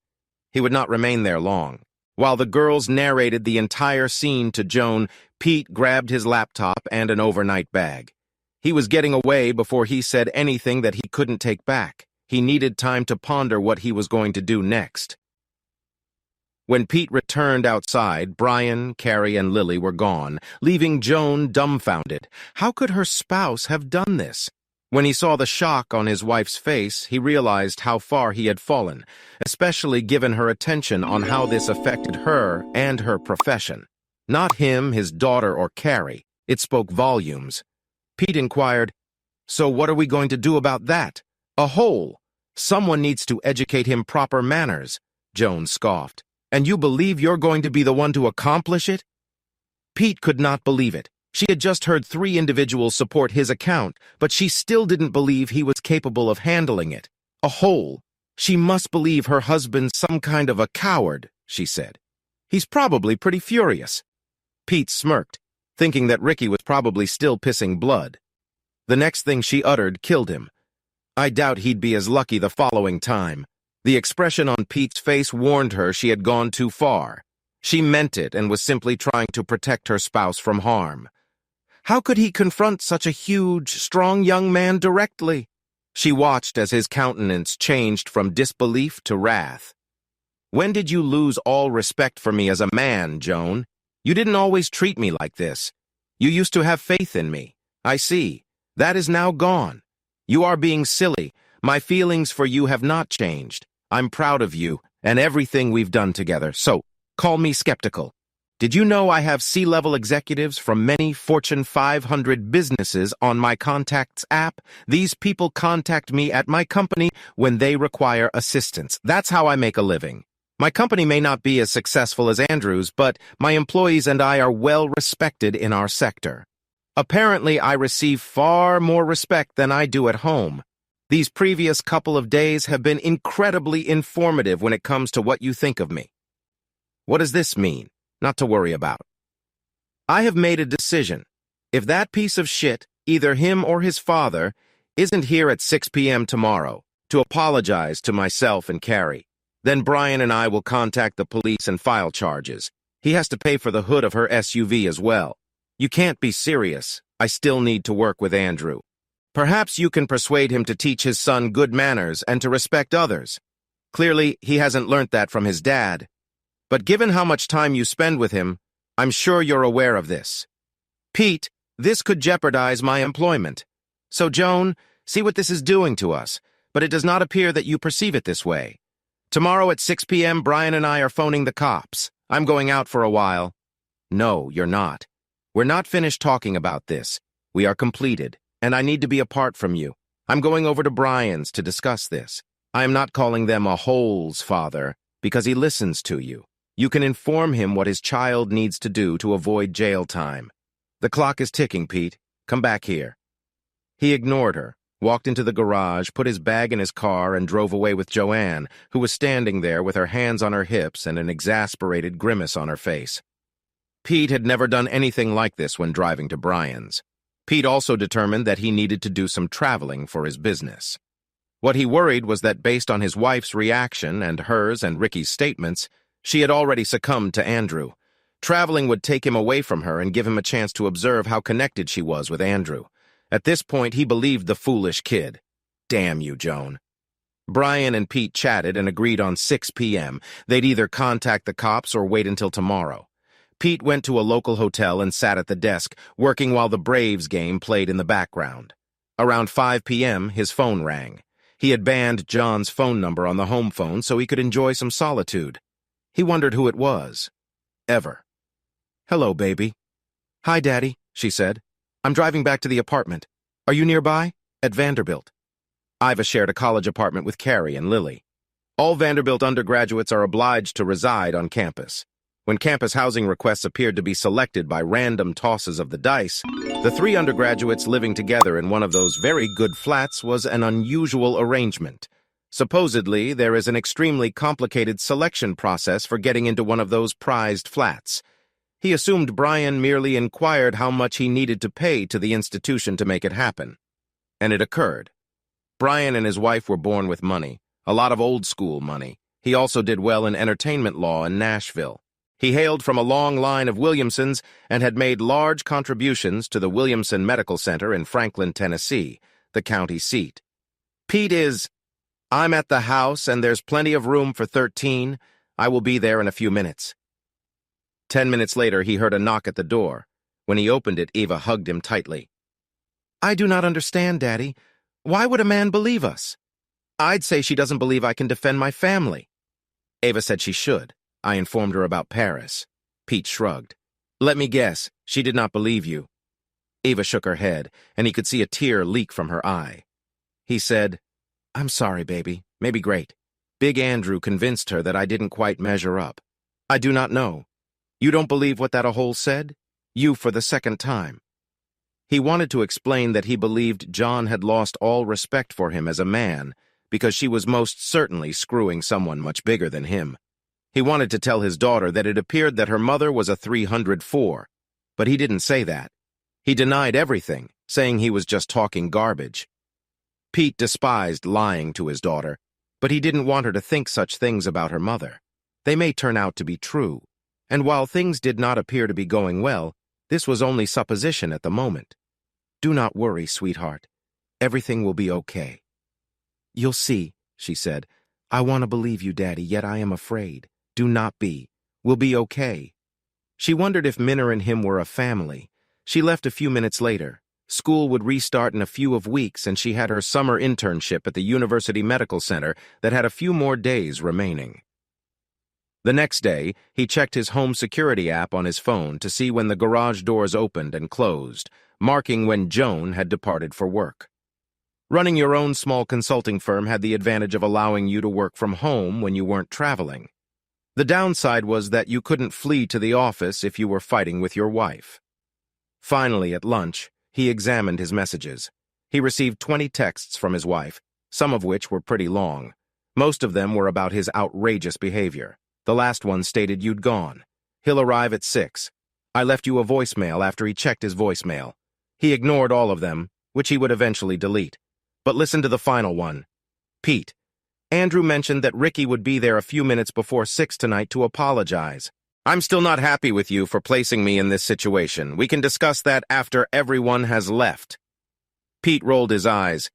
He would not remain there long. While the girls narrated the entire scene to Joan, Pete grabbed his laptop and an overnight bag. He was getting away before he said anything that he couldn't take back. He needed time to ponder what he was going to do next. When Pete returned outside, Brian, Carrie, and Lily were gone, leaving Joan dumbfounded. How could her spouse have done this? When he saw the shock on his wife's face, he realized how far he had fallen, especially given her attention on how this affected her and her profession. Not him, his daughter, or Carrie. It spoke volumes. Pete inquired, So what are we going to do about that? A hole. Someone needs to educate him proper manners, Joan scoffed. And you believe you're going to be the one to accomplish it? Pete could not believe it. She had just heard 3 individuals support his account, but she still didn't believe he was capable of handling it. A hole. She must believe her husband's some kind of a coward, she said. He's probably pretty furious. Pete smirked, thinking that Ricky was probably still pissing blood. The next thing she uttered killed him. I doubt he'd be as lucky the following time. The expression on Pete's face warned her she had gone too far. She meant it and was simply trying to protect her spouse from harm. How could he confront such a huge, strong young man directly? She watched as his countenance changed from disbelief to wrath. When did you lose all respect for me as a man, Joan? You didn't always treat me like this. You used to have faith in me. I see. That is now gone. You are being silly. My feelings for you have not changed. I'm proud of you and everything we've done together, so call me skeptical. Did you know I have C-level executives from many Fortune 500 businesses on my contacts app? These people contact me at my company when they require assistance. That's how I make a living. My company may not be as successful as Andrew's, but my employees and I are well respected in our sector. Apparently, I receive far more respect than I do at home. These previous couple of days have been incredibly informative when it comes to what you think of me. What does this mean? Not to worry about. I have made a decision. If that piece of shit, either him or his father, isn't here at 6 p.m. tomorrow, to apologize to myself and Carrie. Then Brian and I will contact the police and file charges. He has to pay for the hood of her SUV as well. You can't be serious. I still need to work with Andrew. Perhaps you can persuade him to teach his son good manners and to respect others. Clearly, he hasn't learnt that from his dad. But given how much time you spend with him, I'm sure you're aware of this. Pete, this could jeopardize my employment. So, Joan, see what this is doing to us, but it does not appear that you perceive it this way. Tomorrow at 6 p.m., Brian and I are phoning the cops. I'm going out for a while. No, you're not. We're not finished talking about this. We are completed, and I need to be apart from you. I'm going over to Brian's to discuss this. I am not calling them a holes father, because he listens to you. You can inform him what his child needs to do to avoid jail time. The clock is ticking, Pete. Come back here. He ignored her, walked into the garage, put his bag in his car, and drove away with Joanne, who was standing there with her hands on her hips and an exasperated grimace on her face. Pete had never done anything like this when driving to Brian's. Pete also determined that he needed to do some traveling for his business. What he worried was that based on his wife's reaction and hers and Ricky's statements, she had already succumbed to Andrew. Traveling would take him away from her and give him a chance to observe how connected she was with Andrew. At this point, he believed the foolish kid. Damn you, Joan. Brian and Pete chatted and agreed on 6 p.m. They'd either contact the cops or wait until tomorrow. Pete went to a local hotel and sat at the desk, working while the Braves game played in the background. Around 5 p.m., his phone rang. He had banned John's phone number on the home phone so he could enjoy some solitude. He wondered who it was. Ever. Hello, baby. Hi, Daddy, she said. I'm driving back to the apartment. Are you nearby? At Vanderbilt. Iva shared a college apartment with Carrie and Lily. All Vanderbilt undergraduates are obliged to reside on campus. When campus housing requests appeared to be selected by random tosses of the dice, the 3 undergraduates living together in one of those very good flats was an unusual arrangement. Supposedly, there is an extremely complicated selection process for getting into one of those prized flats. He assumed Brian merely inquired how much he needed to pay to the institution to make it happen. And it occurred. Brian and his wife were born with money, a lot of old-school money. He also did well in entertainment law in Nashville. He hailed from a long line of Williamsons and had made large contributions to the Williamson Medical Center in Franklin, Tennessee, the county seat. Pete is, I'm at the house and there's plenty of room for 13. I will be there in a few minutes. 10 minutes later, he heard a knock at the door. When he opened it, Eva hugged him tightly. I do not understand, Daddy. Why would a man believe us? I'd say she doesn't believe I can defend my family. Eva said she should. I informed her about Paris. Pete shrugged. Let me guess, she did not believe you. Eva shook her head, and he could see a tear leak from her eye. He said, I'm sorry, baby. Maybe great. Big Andrew convinced her that I didn't quite measure up. I do not know. You don't believe what that a-hole said? You for the second time. He wanted to explain that he believed John had lost all respect for him as a man because she was most certainly screwing someone much bigger than him. He wanted to tell his daughter that it appeared that her mother was a 304, but he didn't say that. He denied everything, saying he was just talking garbage. Pete despised lying to his daughter, but he didn't want her to think such things about her mother. They may turn out to be true, and while things did not appear to be going well, this was only supposition at the moment. Do not worry, sweetheart. Everything will be okay. You'll see, she said. I want to believe you, Daddy, yet I am afraid. Do not be. We'll be okay. She wondered if Minner and him were a family. She left a few minutes later. School would restart in a few weeks, and she had her summer internship at the University Medical Center that had a few more days remaining. The next day, he checked his home security app on his phone to see when the garage doors opened and closed, marking when Joan had departed for work. Running your own small consulting firm had the advantage of allowing you to work from home when you weren't traveling. The downside was that you couldn't flee to the office if you were fighting with your wife. Finally, at lunch, he examined his messages. He received 20 texts from his wife, some of which were pretty long. Most of them were about his outrageous behavior. The last one stated you'd gone. He'll arrive at 6. I left you a voicemail after he checked his voicemail. He ignored all of them, which he would eventually delete. But listen to the final one. Pete, Andrew mentioned that Ricky would be there a few minutes before 6 tonight to apologize. I'm still not happy with you for placing me in this situation. We can discuss that after everyone has left. Pete rolled his eyes.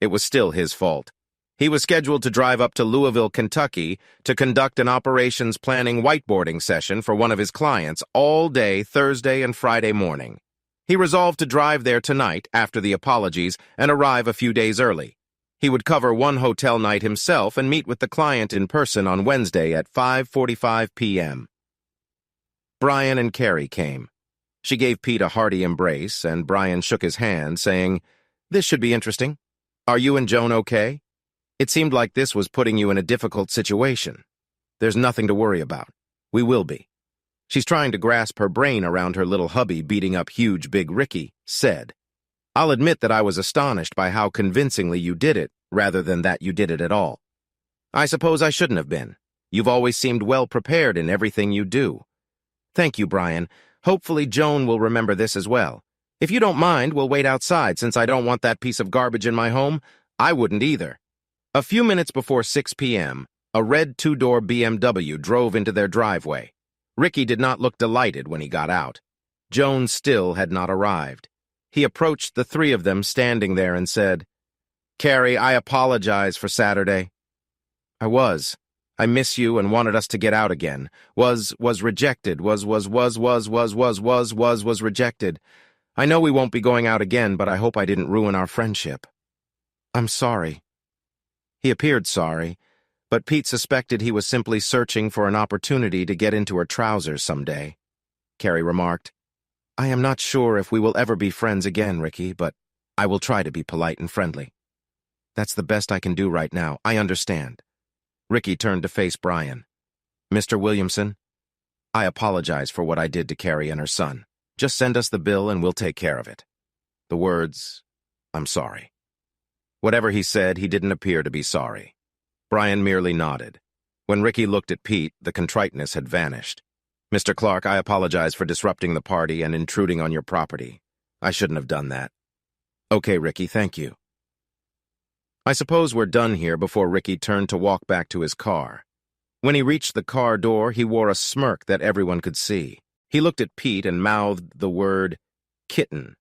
It was still his fault. He was scheduled to drive up to Louisville, Kentucky to conduct an operations planning whiteboarding session for one of his clients all day Thursday and Friday morning. He resolved to drive there tonight after the apologies and arrive a few days early. He would cover one hotel night himself and meet with the client in person on Wednesday at 5:45 p.m. Brian and Carrie came. She gave Pete a hearty embrace, and Brian shook his hand, saying, "This should be interesting. Are you and Joan okay? It seemed like this was putting you in a difficult situation. There's nothing to worry about. We will be." She's trying to grasp her brain around her little hubby beating up huge big Ricky, said, "I'll admit that I was astonished by how convincingly you did it, rather than that you did it at all. I suppose I shouldn't have been. You've always seemed well prepared in everything you do." "Thank you, Brian. Hopefully Joan will remember this as well. If you don't mind, we'll wait outside since I don't want that piece of garbage in my home. I wouldn't either." A few minutes before 6 p.m., a red two-door BMW drove into their driveway. Ricky did not look delighted when he got out. Joan still had not arrived. He approached the three of them standing there and said, "Carrie, I apologize for Saturday. I miss you and wanted us to get out again. Was rejected. Was rejected. I know we won't be going out again, but I hope I didn't ruin our friendship. I'm sorry." He appeared sorry, but Pete suspected he was simply searching for an opportunity to get into her trousers someday. Carrie remarked, "I am not sure if we will ever be friends again, Ricky, but I will try to be polite and friendly. That's the best I can do right now. I understand." Ricky turned to face Brian. "Mr. Williamson, I apologize for what I did to Carrie and her son. Just send us the bill and we'll take care of it." The words, "I'm sorry." Whatever he said, he didn't appear to be sorry. Brian merely nodded. When Ricky looked at Pete, the contriteness had vanished. "Mr. Clark, I apologize for disrupting the party and intruding on your property. I shouldn't have done that." "Okay, Ricky, thank you." I suppose we're done here before Ricky turned to walk back to his car. When he reached the car door, he wore a smirk that everyone could see. He looked at Pete and mouthed the word, "kitten."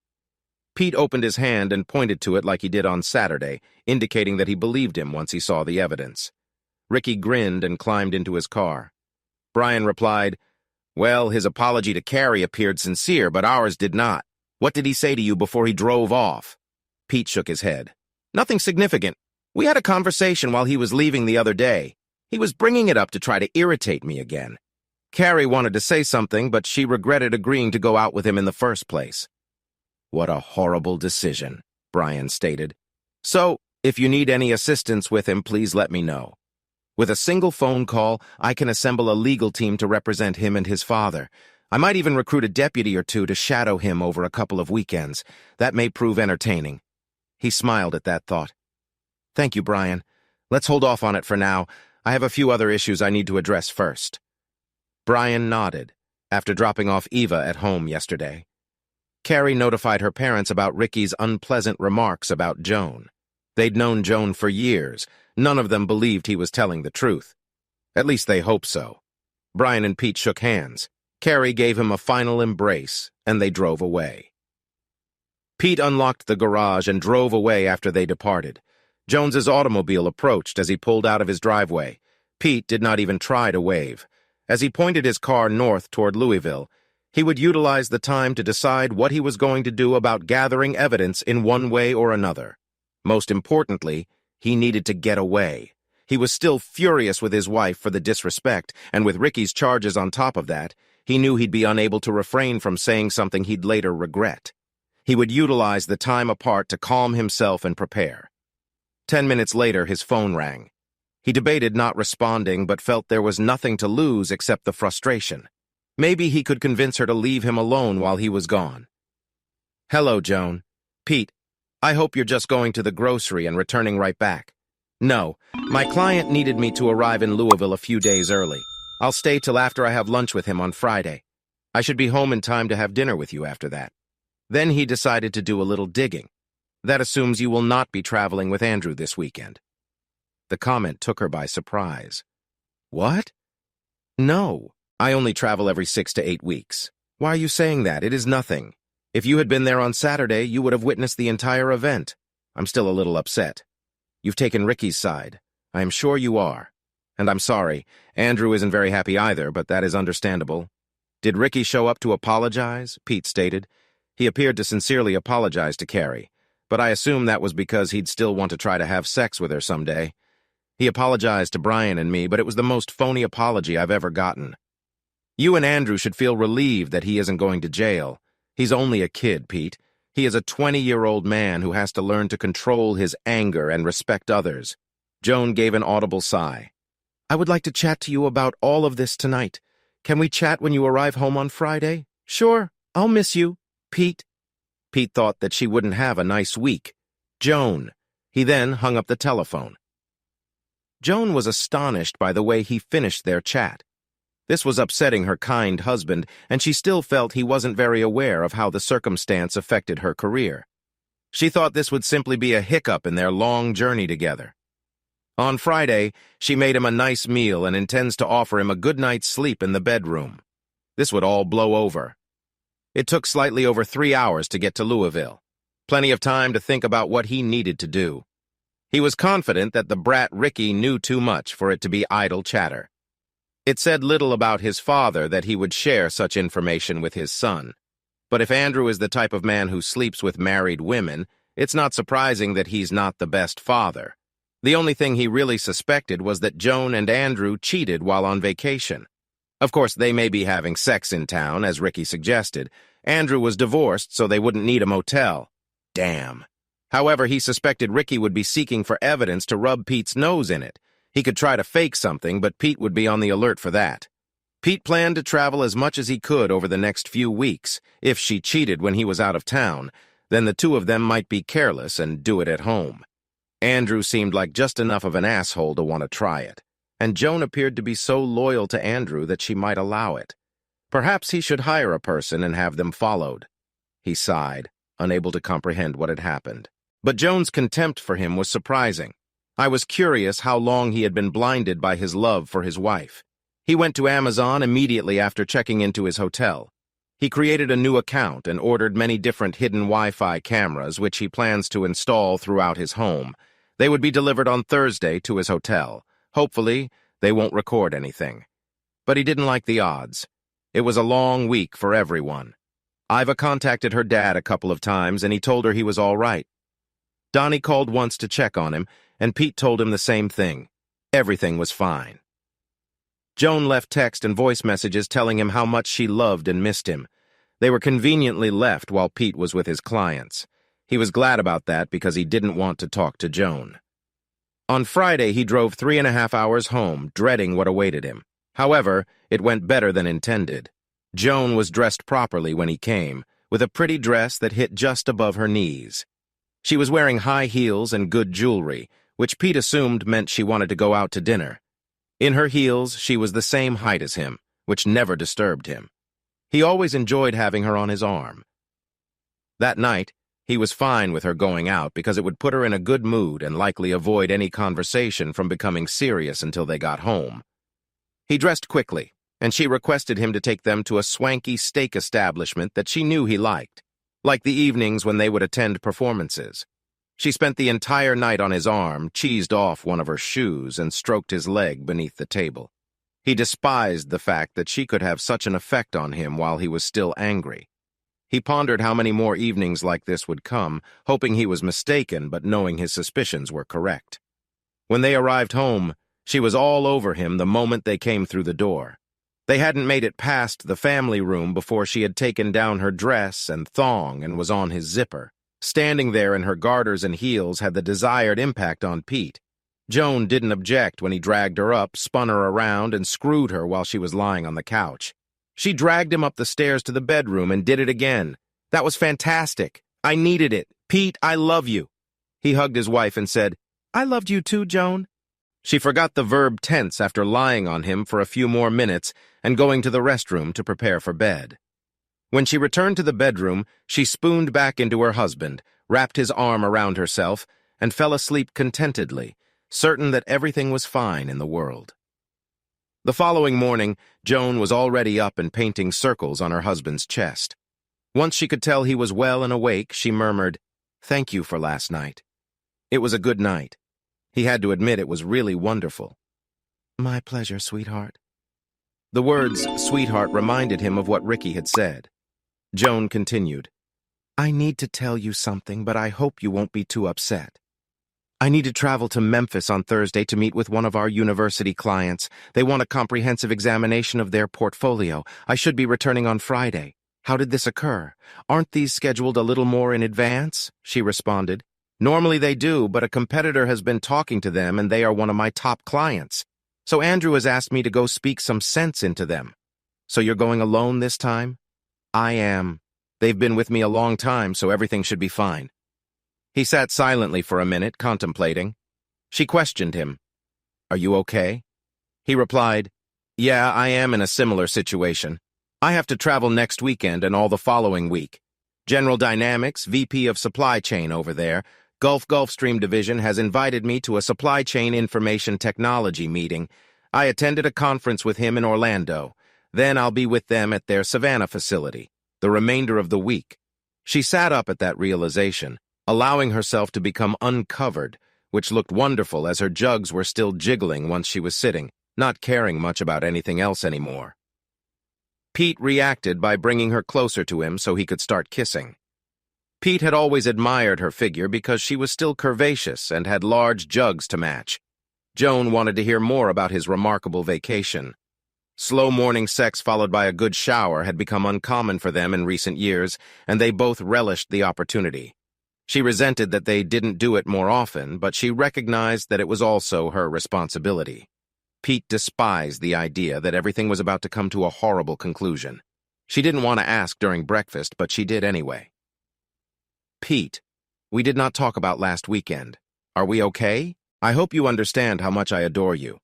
Pete opened his hand and pointed to it like he did on Saturday, indicating that he believed him once he saw the evidence. Ricky grinned and climbed into his car. Brian replied, "Well, his apology to Carrie appeared sincere, but ours did not. What did he say to you before he drove off?" Pete shook his head. "Nothing significant. We had a conversation while he was leaving the other day. He was bringing it up to try to irritate me again. Carrie wanted to say something, but she regretted agreeing to go out with him in the first place." "What a horrible decision," Brian stated. "So, if you need any assistance with him, please let me know. With a single phone call, I can assemble a legal team to represent him and his father. I might even recruit a deputy or two to shadow him over a couple of weekends. That may prove entertaining." He smiled at that thought. "Thank you, Brian. Let's hold off on it for now. I have a few other issues I need to address first." Brian nodded, after dropping off Eva at home yesterday. Carrie notified her parents about Ricky's unpleasant remarks about Joan. They'd known Joan for years. None of them believed he was telling the truth. At least they hoped so. Brian and Pete shook hands. Carrie gave him a final embrace, and they drove away. Pete unlocked the garage and drove away after they departed. Jones's automobile approached as he pulled out of his driveway. Pete did not even try to wave. As he pointed his car north toward Louisville, he would utilize the time to decide what he was going to do about gathering evidence in one way or another. Most importantly, he needed to get away. He was still furious with his wife for the disrespect, and with Ricky's charges on top of that, he knew he'd be unable to refrain from saying something he'd later regret. He would utilize the time apart to calm himself and prepare. 10 minutes later, his phone rang. He debated not responding, but felt there was nothing to lose except the frustration. Maybe he could convince her to leave him alone while he was gone. "Hello, Joan. Pete, I hope you're just going to the grocery and returning right back." "No, my client needed me to arrive in Louisville a few days early. I'll stay till after I have lunch with him on Friday. I should be home in time to have dinner with you after that." Then he decided to do a little digging. "That assumes you will not be traveling with Andrew this weekend." The comment took her by surprise. What? No, I only travel every 6 to 8 weeks. Why are you saying that? It is nothing. If you had been there on Saturday, you would have witnessed the entire event. I'm still a little upset. You've taken Ricky's side. I am sure you are. And I'm sorry, Andrew isn't very happy either, but that is understandable. Did Ricky show up to apologize? Pete stated. He appeared to sincerely apologize to Carrie, but I assume that was because he'd still want to try to have sex with her someday. He apologized to Brian and me, but it was the most phony apology I've ever gotten. You and Andrew should feel relieved that he isn't going to jail. He's only a kid, Pete. He is a 20-year-old man who has to learn to control his anger and respect others. Joan gave an audible sigh. I would like to chat to you about all of this tonight. Can we chat when you arrive home on Friday? Sure, I'll miss you, Pete. Pete thought that she wouldn't have a nice week. Joan. He then hung up the telephone. Joan was astonished by the way he finished their chat. This was upsetting her kind husband, and she still felt he wasn't very aware of how the circumstance affected her career. She thought this would simply be a hiccup in their long journey together. On Friday, she made him a nice meal and intends to offer him a good night's sleep in the bedroom. This would all blow over. It took slightly over 3 hours to get to Louisville. Plenty of time to think about what he needed to do. He was confident that the brat Ricky knew too much for it to be idle chatter. It said little about his father that he would share such information with his son. But if Andrew is the type of man who sleeps with married women, it's not surprising that he's not the best father. The only thing he really suspected was that Joan and Andrew cheated while on vacation. Of course, they may be having sex in town, as Ricky suggested. Andrew was divorced, so they wouldn't need a motel. Damn. However, he suspected Ricky would be seeking for evidence to rub Pete's nose in it. He could try to fake something, but Pete would be on the alert for that. Pete planned to travel as much as he could over the next few weeks. If she cheated when he was out of town, then the two of them might be careless and do it at home. Andrew seemed like just enough of an asshole to want to try it, and Joan appeared to be so loyal to Andrew that she might allow it. Perhaps he should hire a person and have them followed. He sighed, unable to comprehend what had happened. But Joan's contempt for him was surprising. I was curious how long he had been blinded by his love for his wife. He went to Amazon immediately after checking into his hotel. He created a new account and ordered many different hidden Wi-Fi cameras, which he plans to install throughout his home. They would be delivered on Thursday to his hotel. Hopefully, they won't record anything. But he didn't like the odds. It was a long week for everyone. Iva contacted her dad a couple of times, and he told her he was all right. Donnie called once to check on him, and Pete told him the same thing. Everything was fine. Joan left text and voice messages telling him how much she loved and missed him. They were conveniently left while Pete was with his clients. He was glad about that because he didn't want to talk to Joan. On Friday, he drove 3.5 hours home, dreading what awaited him. However, it went better than intended. Joan was dressed properly when he came, with a pretty dress that hit just above her knees. She was wearing high heels and good jewelry, which Pete assumed meant she wanted to go out to dinner. In her heels, she was the same height as him, which never disturbed him. He always enjoyed having her on his arm. That night, he was fine with her going out because it would put her in a good mood and likely avoid any conversation from becoming serious until they got home. He dressed quickly, and she requested him to take them to a swanky steak establishment that she knew he liked, like the evenings when they would attend performances. She spent the entire night on his arm, cheesed off one of her shoes, and stroked his leg beneath the table. He despised the fact that she could have such an effect on him while he was still angry. He pondered how many more evenings like this would come, hoping he was mistaken but knowing his suspicions were correct. When they arrived home, she was all over him the moment they came through the door. They hadn't made it past the family room before she had taken down her dress and thong and was on his zipper. Standing there in her garters and heels had the desired impact on Pete. Joan didn't object when he dragged her up, spun her around, and screwed her while she was lying on the couch. She dragged him up the stairs to the bedroom and did it again. That was fantastic. I needed it. Pete, I love you. He hugged his wife and said, I loved you too, Joan. She forgot the verb tense after lying on him for a few more minutes and going to the restroom to prepare for bed. When she returned to the bedroom, she spooned back into her husband, wrapped his arm around herself, and fell asleep contentedly, certain that everything was fine in the world. The following morning, Joan was already up and painting circles on her husband's chest. Once she could tell he was well and awake, she murmured, "Thank you for last night. It was a good night." He had to admit it was really wonderful. "My pleasure, sweetheart." The words "sweetheart" reminded him of what Ricky had said. Joan continued, "I need to tell you something, but I hope you won't be too upset. I need to travel to Memphis on Thursday to meet with one of our university clients. They want a comprehensive examination of their portfolio. I should be returning on Friday. How did this occur? Aren't these scheduled a little more in advance?" she responded. "Normally they do, but a competitor has been talking to them and they are one of my top clients. So Andrew has asked me to go speak some sense into them." "So you're going alone this time?" "I am. They've been with me a long time, so everything should be fine." He sat silently for a minute, contemplating. She questioned him. "Are you okay?" He replied, "Yeah, I am in a similar situation. I have to travel next weekend and all the following week. General Dynamics, VP of Supply Chain over there, Gulfstream Division, has invited me to a supply chain information technology meeting. I attended a conference with him in Orlando. Then I'll be with them at their Savannah facility, the remainder of the week." She sat up at that realization, allowing herself to become uncovered, which looked wonderful as her jugs were still jiggling once she was sitting, not caring much about anything else anymore. Pete reacted by bringing her closer to him so he could start kissing. Pete had always admired her figure because she was still curvaceous and had large jugs to match. Joan wanted to hear more about his remarkable vacation. Slow morning sex followed by a good shower had become uncommon for them in recent years, and they both relished the opportunity. She resented that they didn't do it more often, but she recognized that it was also her responsibility. Pete despised the idea that everything was about to come to a horrible conclusion. She didn't want to ask during breakfast, but she did anyway. "Pete, we did not talk about last weekend. Are we okay? I hope you understand how much I adore you.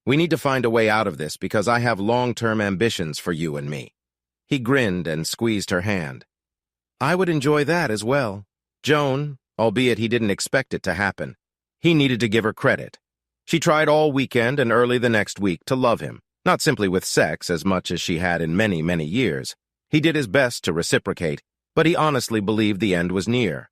We need to find a way out of this because I have long-term ambitions for you and me." He grinned and squeezed her hand. "I would enjoy that as well." Joan, albeit he didn't expect it to happen. He needed to give her credit. She tried all weekend and early the next week to love him, not simply with sex as much as she had in many, many years. He did his best to reciprocate, but he honestly believed the end was near.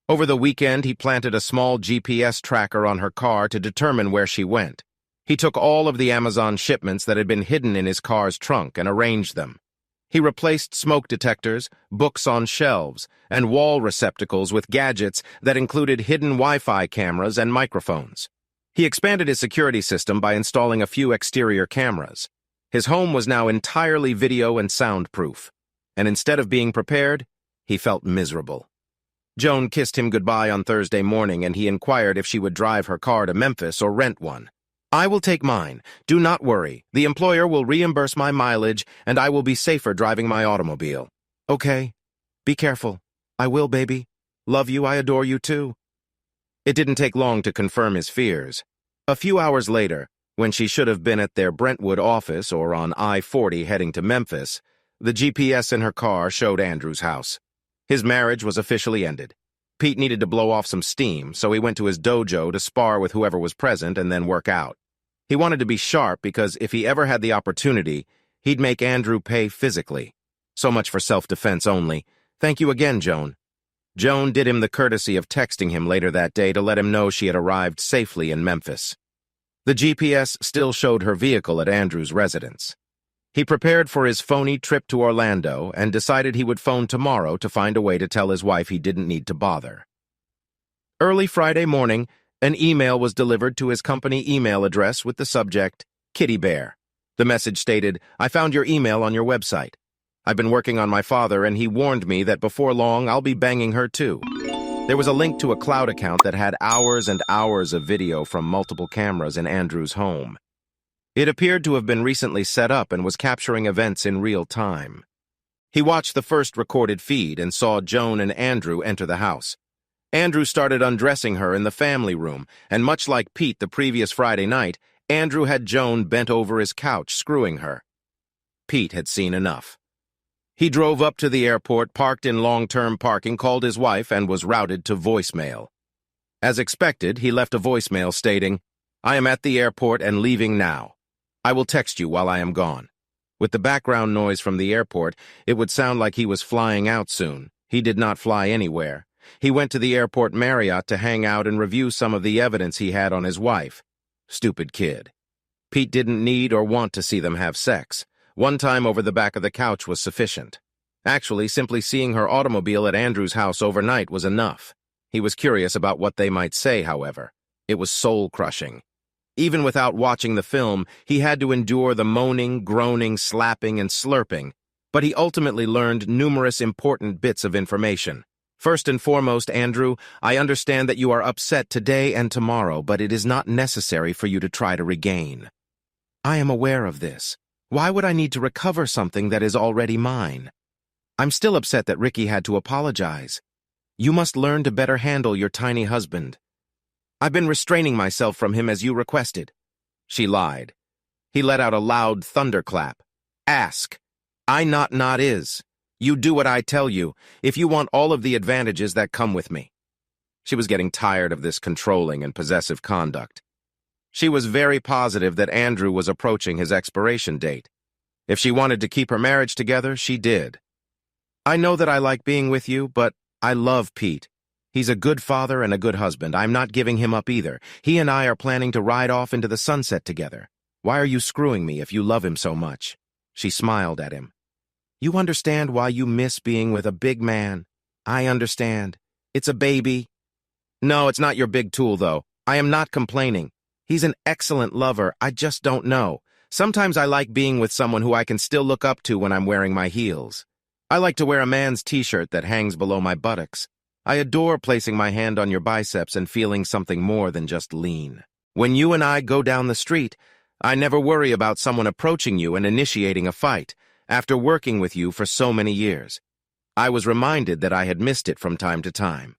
Over the weekend, he planted a small GPS tracker on her car to determine where she went. He took all of the Amazon shipments that had been hidden in his car's trunk and arranged them. He replaced smoke detectors, books on shelves, and wall receptacles with gadgets that included hidden Wi-Fi cameras and microphones. He expanded his security system by installing a few exterior cameras. His home was now entirely video and soundproof, and instead of being prepared, he felt miserable. Joan kissed him goodbye on Thursday morning, and he inquired if she would drive her car to Memphis or rent one. "I will take mine. Do not worry. The employer will reimburse my mileage, and I will be safer driving my automobile." "Okay. Be careful." "I will, baby. Love you. I adore you, too." It didn't take long to confirm his fears. A few hours later, when she should have been at their Brentwood office or on I-40 heading to Memphis, the GPS in her car showed Andrew's house. His marriage was officially ended. Pete needed to blow off some steam, so he went to his dojo to spar with whoever was present and then work out. He wanted to be sharp because if he ever had the opportunity, he'd make Andrew pay physically. So much for self-defense only. "Thank you again, Joan." Joan did him the courtesy of texting him later that day to let him know she had arrived safely in Memphis. The GPS still showed her vehicle at Andrew's residence. He prepared for his phony trip to Orlando and decided he would phone tomorrow to find a way to tell his wife he didn't need to bother. Early Friday morning, an email was delivered to his company email address with the subject, "Kitty Bear." The message stated, "I found your email on your website. I've been working on my father, and he warned me that before long I'll be banging her too." There was a link to a cloud account that had hours and hours of video from multiple cameras in Andrew's home. It appeared to have been recently set up and was capturing events in real time. He watched the first recorded feed and saw Joan and Andrew enter the house. Andrew started undressing her in the family room, and much like Pete the previous Friday night, Andrew had Joan bent over his couch, screwing her. Pete had seen enough. He drove up to the airport, parked in long-term parking, called his wife, and was routed to voicemail. As expected, he left a voicemail stating, I am at the airport and leaving now. I will text you while I am gone. With the background noise from the airport, it would sound like he was flying out soon. He did not fly anywhere. He went to the airport Marriott to hang out and review some of the evidence he had on his wife. Stupid kid. Pete didn't need or want to see them have sex. One time over the back of the couch was sufficient. Actually, simply seeing her automobile at Andrew's house overnight was enough. He was curious about what they might say, however. It was soul-crushing. Even without watching the film, he had to endure the moaning, groaning, slapping, and slurping. But he ultimately learned numerous important bits of information. First and foremost, Andrew, I understand that you are upset today and tomorrow, but it is not necessary for you to try to regain. I am aware of this. Why would I need to recover something that is already mine? I'm still upset that Ricky had to apologize. You must learn to better handle your tiny husband. I've been restraining myself from him as you requested. She lied. He let out a loud thunderclap. Ask. I not is. You do what I tell you, if you want all of the advantages that come with me. She was getting tired of this controlling and possessive conduct. She was very positive that Andrew was approaching his expiration date. If she wanted to keep her marriage together, she did. I know that I like being with you, but I love Pete. He's a good father and a good husband. I'm not giving him up either. He and I are planning to ride off into the sunset together. Why are you screwing me if you love him so much? She smiled at him. You understand why you miss being with a big man. I understand. It's a baby. No, it's not your big tool, though. I am not complaining. He's an excellent lover. I just don't know. Sometimes I like being with someone who I can still look up to when I'm wearing my heels. I like to wear a man's t-shirt that hangs below my buttocks. I adore placing my hand on your biceps and feeling something more than just lean. When you and I go down the street, I never worry about someone approaching you and initiating a fight, after working with you for so many years. I was reminded that I had missed it from time to time.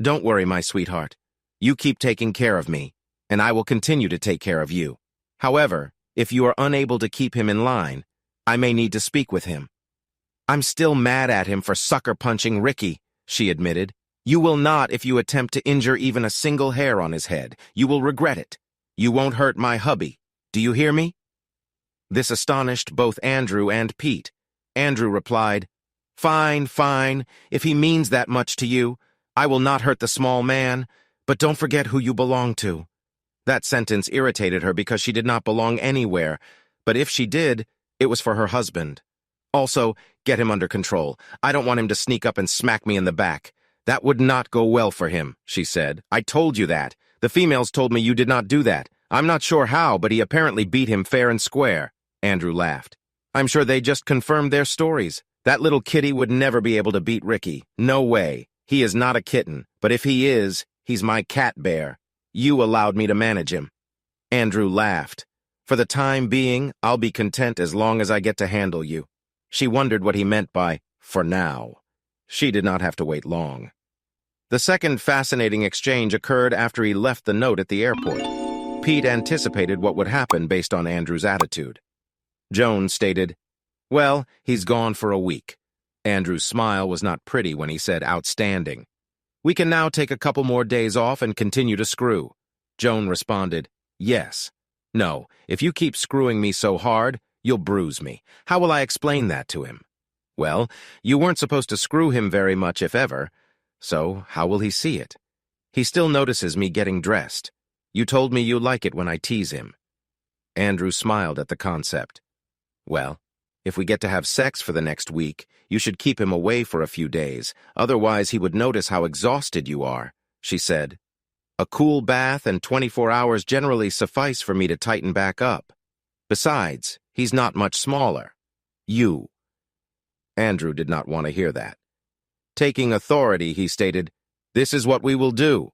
Don't worry, my sweetheart. You keep taking care of me, and I will continue to take care of you. However, if you are unable to keep him in line, I may need to speak with him. I'm still mad at him for sucker-punching Ricky, she admitted. You will not if you attempt to injure even a single hair on his head. You will regret it. You won't hurt my hubby. Do you hear me? This astonished both Andrew and Pete. Andrew replied, Fine, fine. If he means that much to you, I will not hurt the small man, but don't forget who you belong to. That sentence irritated her because she did not belong anywhere, but if she did, it was for her husband. Also, get him under control. I don't want him to sneak up and smack me in the back. That would not go well for him, she said. I told you that. The females told me you did not do that. I'm not sure how, but he apparently beat him fair and square. Andrew laughed. I'm sure they just confirmed their stories. That little kitty would never be able to beat Ricky. No way. He is not a kitten, but if he is, he's my cat bear. You allowed me to manage him. Andrew laughed. For the time being, I'll be content as long as I get to handle you. She wondered what he meant by, for now. She did not have to wait long. The second fascinating exchange occurred after he left the note at the airport. Pete anticipated what would happen based on Andrew's attitude. Joan stated, Well, he's gone for a week. Andrew's smile was not pretty when he said outstanding. We can now take a couple more days off and continue to screw. Joan responded, Yes. No, if you keep screwing me so hard, you'll bruise me. How will I explain that to him? Well, you weren't supposed to screw him very much, if ever. So how will he see it? He still notices me getting dressed. You told me you like it when I tease him. Andrew smiled at the concept. Well, if we get to have sex for the next week, you should keep him away for a few days. Otherwise, he would notice how exhausted you are, she said. A cool bath and 24 hours generally suffice for me to tighten back up. Besides, he's not much smaller. You. Andrew did not want to hear that. Taking authority, he stated, This is what we will do.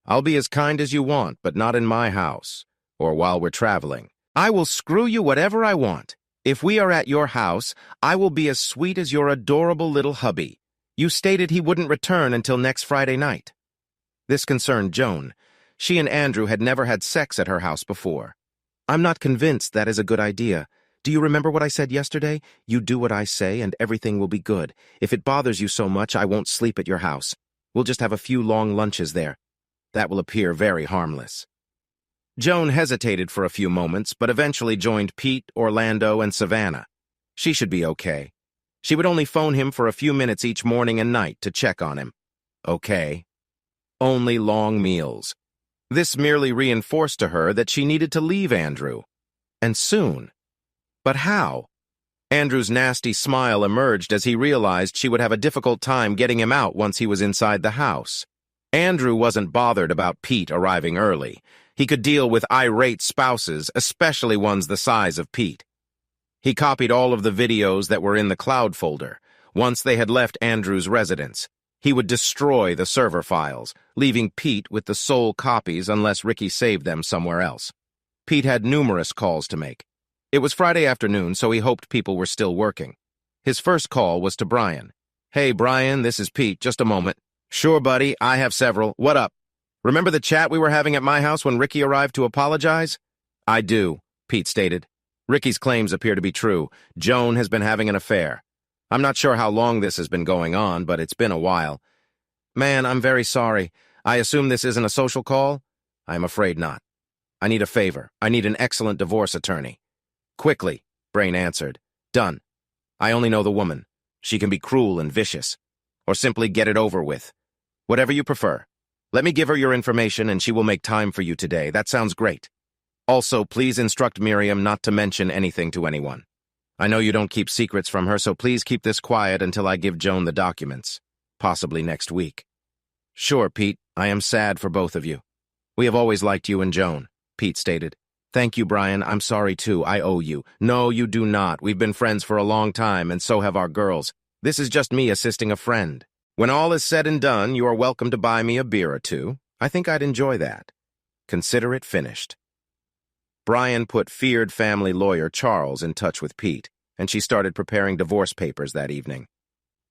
I'll be as kind as you want, but not in my house, or while we're traveling. I will screw you whatever I want. If we are at your house, I will be as sweet as your adorable little hubby. You stated he wouldn't return until next Friday night. This concerned Joan. She and Andrew had never had sex at her house before. I'm not convinced that is a good idea. Do you remember what I said yesterday? You do what I say and everything will be good. If it bothers you so much, I won't sleep at your house. We'll just have a few long lunches there. That will appear very harmless. Joan hesitated for a few moments, but eventually joined Pete, Orlando, and Savannah. She should be okay. She would only phone him for a few minutes each morning and night to check on him. Okay. Only long meals. This merely reinforced to her that she needed to leave Andrew. And soon. But how? Andrew's nasty smile emerged as he realized she would have a difficult time getting him out once he was inside the house. Andrew wasn't bothered about Pete arriving early. He could deal with irate spouses, especially ones the size of Pete. He copied all of the videos that were in the cloud folder. Once they had left Andrew's residence, he would destroy the server files, leaving Pete with the sole copies unless Ricky saved them somewhere else. Pete had numerous calls to make. It was Friday afternoon, so he hoped people were still working. His first call was to Brian. "Hey, Brian, this is Pete. Just a moment." "Sure, buddy. I have several. What up? Remember the chat we were having at my house when Ricky arrived to apologize?" "I do," Pete stated. "Ricky's claims appear to be true. Joan has been having an affair. I'm not sure how long this has been going on, but it's been a while. Man, I'm very sorry. I assume this isn't a social call? I'm afraid not. I need a favor. I need an excellent divorce attorney." "Quickly," Brain answered. "Done. I only know the woman. She can be cruel and vicious. Or simply get it over with. Whatever you prefer. Let me give her your information and she will make time for you today. That sounds great. Also, please instruct Miriam not to mention anything to anyone. I know you don't keep secrets from her, so please keep this quiet until I give Joan the documents. Possibly next week." "Sure, Pete. I am sad for both of you. We have always liked you and Joan," Pete stated. "Thank you, Brian. I'm sorry, too. I owe you." "No, you do not. We've been friends for a long time, and so have our girls. This is just me assisting a friend. When all is said and done, you are welcome to buy me a beer or two. I think I'd enjoy that. Consider it finished." Brian put feared family lawyer Charles in touch with Pete, and she started preparing divorce papers that evening.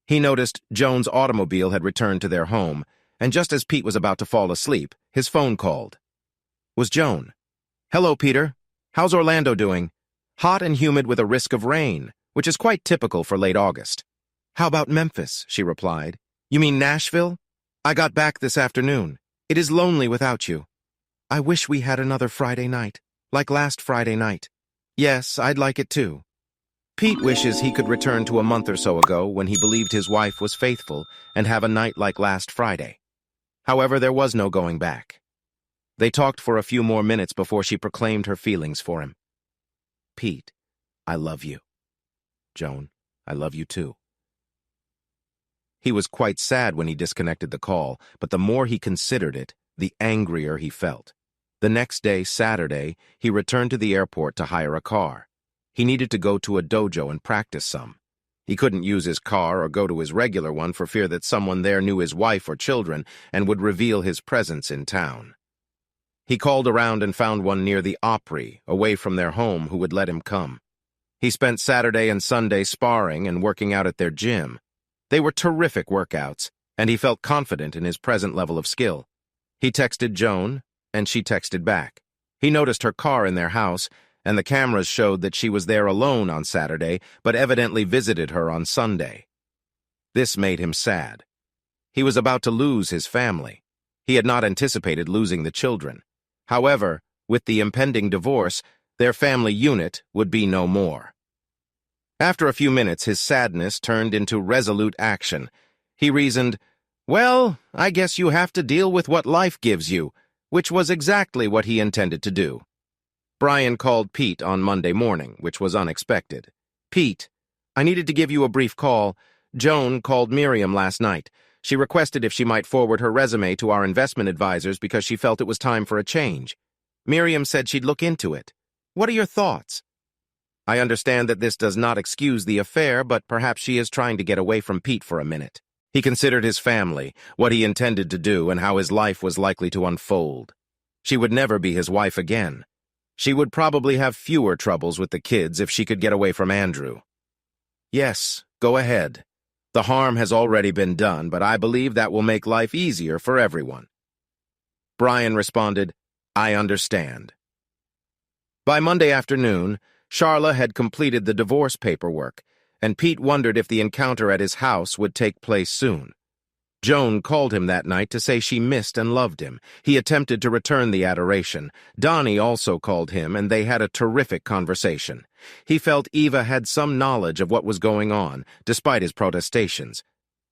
He noticed Joan's automobile had returned to their home, and just as Pete was about to fall asleep, his phone called. Was Joan. "Hello, Peter. How's Orlando doing?" "Hot and humid with a risk of rain, which is quite typical for late August." "How about Memphis?" she replied. "You mean Nashville? I got back this afternoon. It is lonely without you. I wish we had another Friday night, like last Friday night." "Yes, I'd like it too." Pete wishes he could return to a month or so ago when he believed his wife was faithful and have a night like last Friday. However, there was no going back. They talked for a few more minutes before she proclaimed her feelings for him. "Pete, I love you." "Joan, I love you too." He was quite sad when he disconnected the call, but the more he considered it, the angrier he felt. The next day, Saturday, he returned to the airport to hire a car. He needed to go to a dojo and practice some. He couldn't use his car or go to his regular one for fear that someone there knew his wife or children and would reveal his presence in town. He called around and found one near the Opry, away from their home, who would let him come. He spent Saturday and Sunday sparring and working out at their gym. They were terrific workouts, and he felt confident in his present level of skill. He texted Joan, and she texted back. He noticed her car in their house, and the cameras showed that she was there alone on Saturday, but evidently visited her on Sunday. This made him sad. He was about to lose his family. He had not anticipated losing the children. However, with the impending divorce, their family unit would be no more. After a few minutes, his sadness turned into resolute action. He reasoned, "Well, I guess you have to deal with what life gives you," which was exactly what he intended to do. Brian called Pete on Monday morning, which was unexpected. "Pete, I needed to give you a brief call. Joan called Miriam last night. She requested if she might forward her resume to our investment advisors because she felt it was time for a change. Miriam said she'd look into it. What are your thoughts? I understand that this does not excuse the affair, but perhaps she is trying to get away from Pete for a minute." He considered his family, what he intended to do, and how his life was likely to unfold. She would never be his wife again. She would probably have fewer troubles with the kids if she could get away from Andrew. "Yes, go ahead. The harm has already been done, but I believe that will make life easier for everyone." Brian responded, "I understand." By Monday afternoon, Charla had completed the divorce paperwork, and Pete wondered if the encounter at his house would take place soon. Joan called him that night to say she missed and loved him. He attempted to return the adoration. Donnie also called him, and they had a terrific conversation. He felt Eva had some knowledge of what was going on, despite his protestations.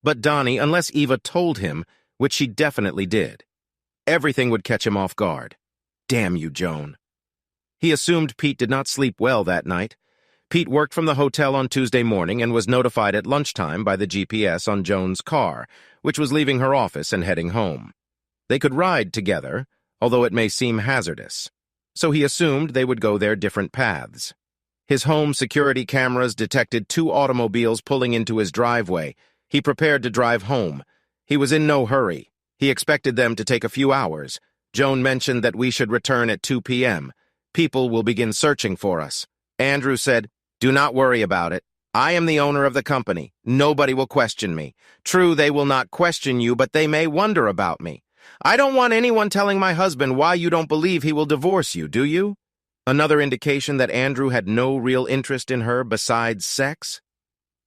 But Donnie, unless Eva told him, which she definitely did, everything would catch him off guard. Damn you, Joan. He assumed Pete did not sleep well that night. Pete worked from the hotel on Tuesday morning and was notified at lunchtime by the GPS on Joan's car, which was leaving her office and heading home. They could ride together, although it may seem hazardous. So he assumed they would go their different paths. His home security cameras detected 2 automobiles pulling into his driveway. He prepared to drive home. He was in no hurry. He expected them to take a few hours. Joan mentioned that we should return at 2 p.m. People will begin searching for us. Andrew said, "Do not worry about it. I am the owner of the company. Nobody will question me. True, they will not question you, but they may wonder about me. I don't want anyone telling my husband why you don't believe he will divorce you, do you?" Another indication that Andrew had no real interest in her besides sex?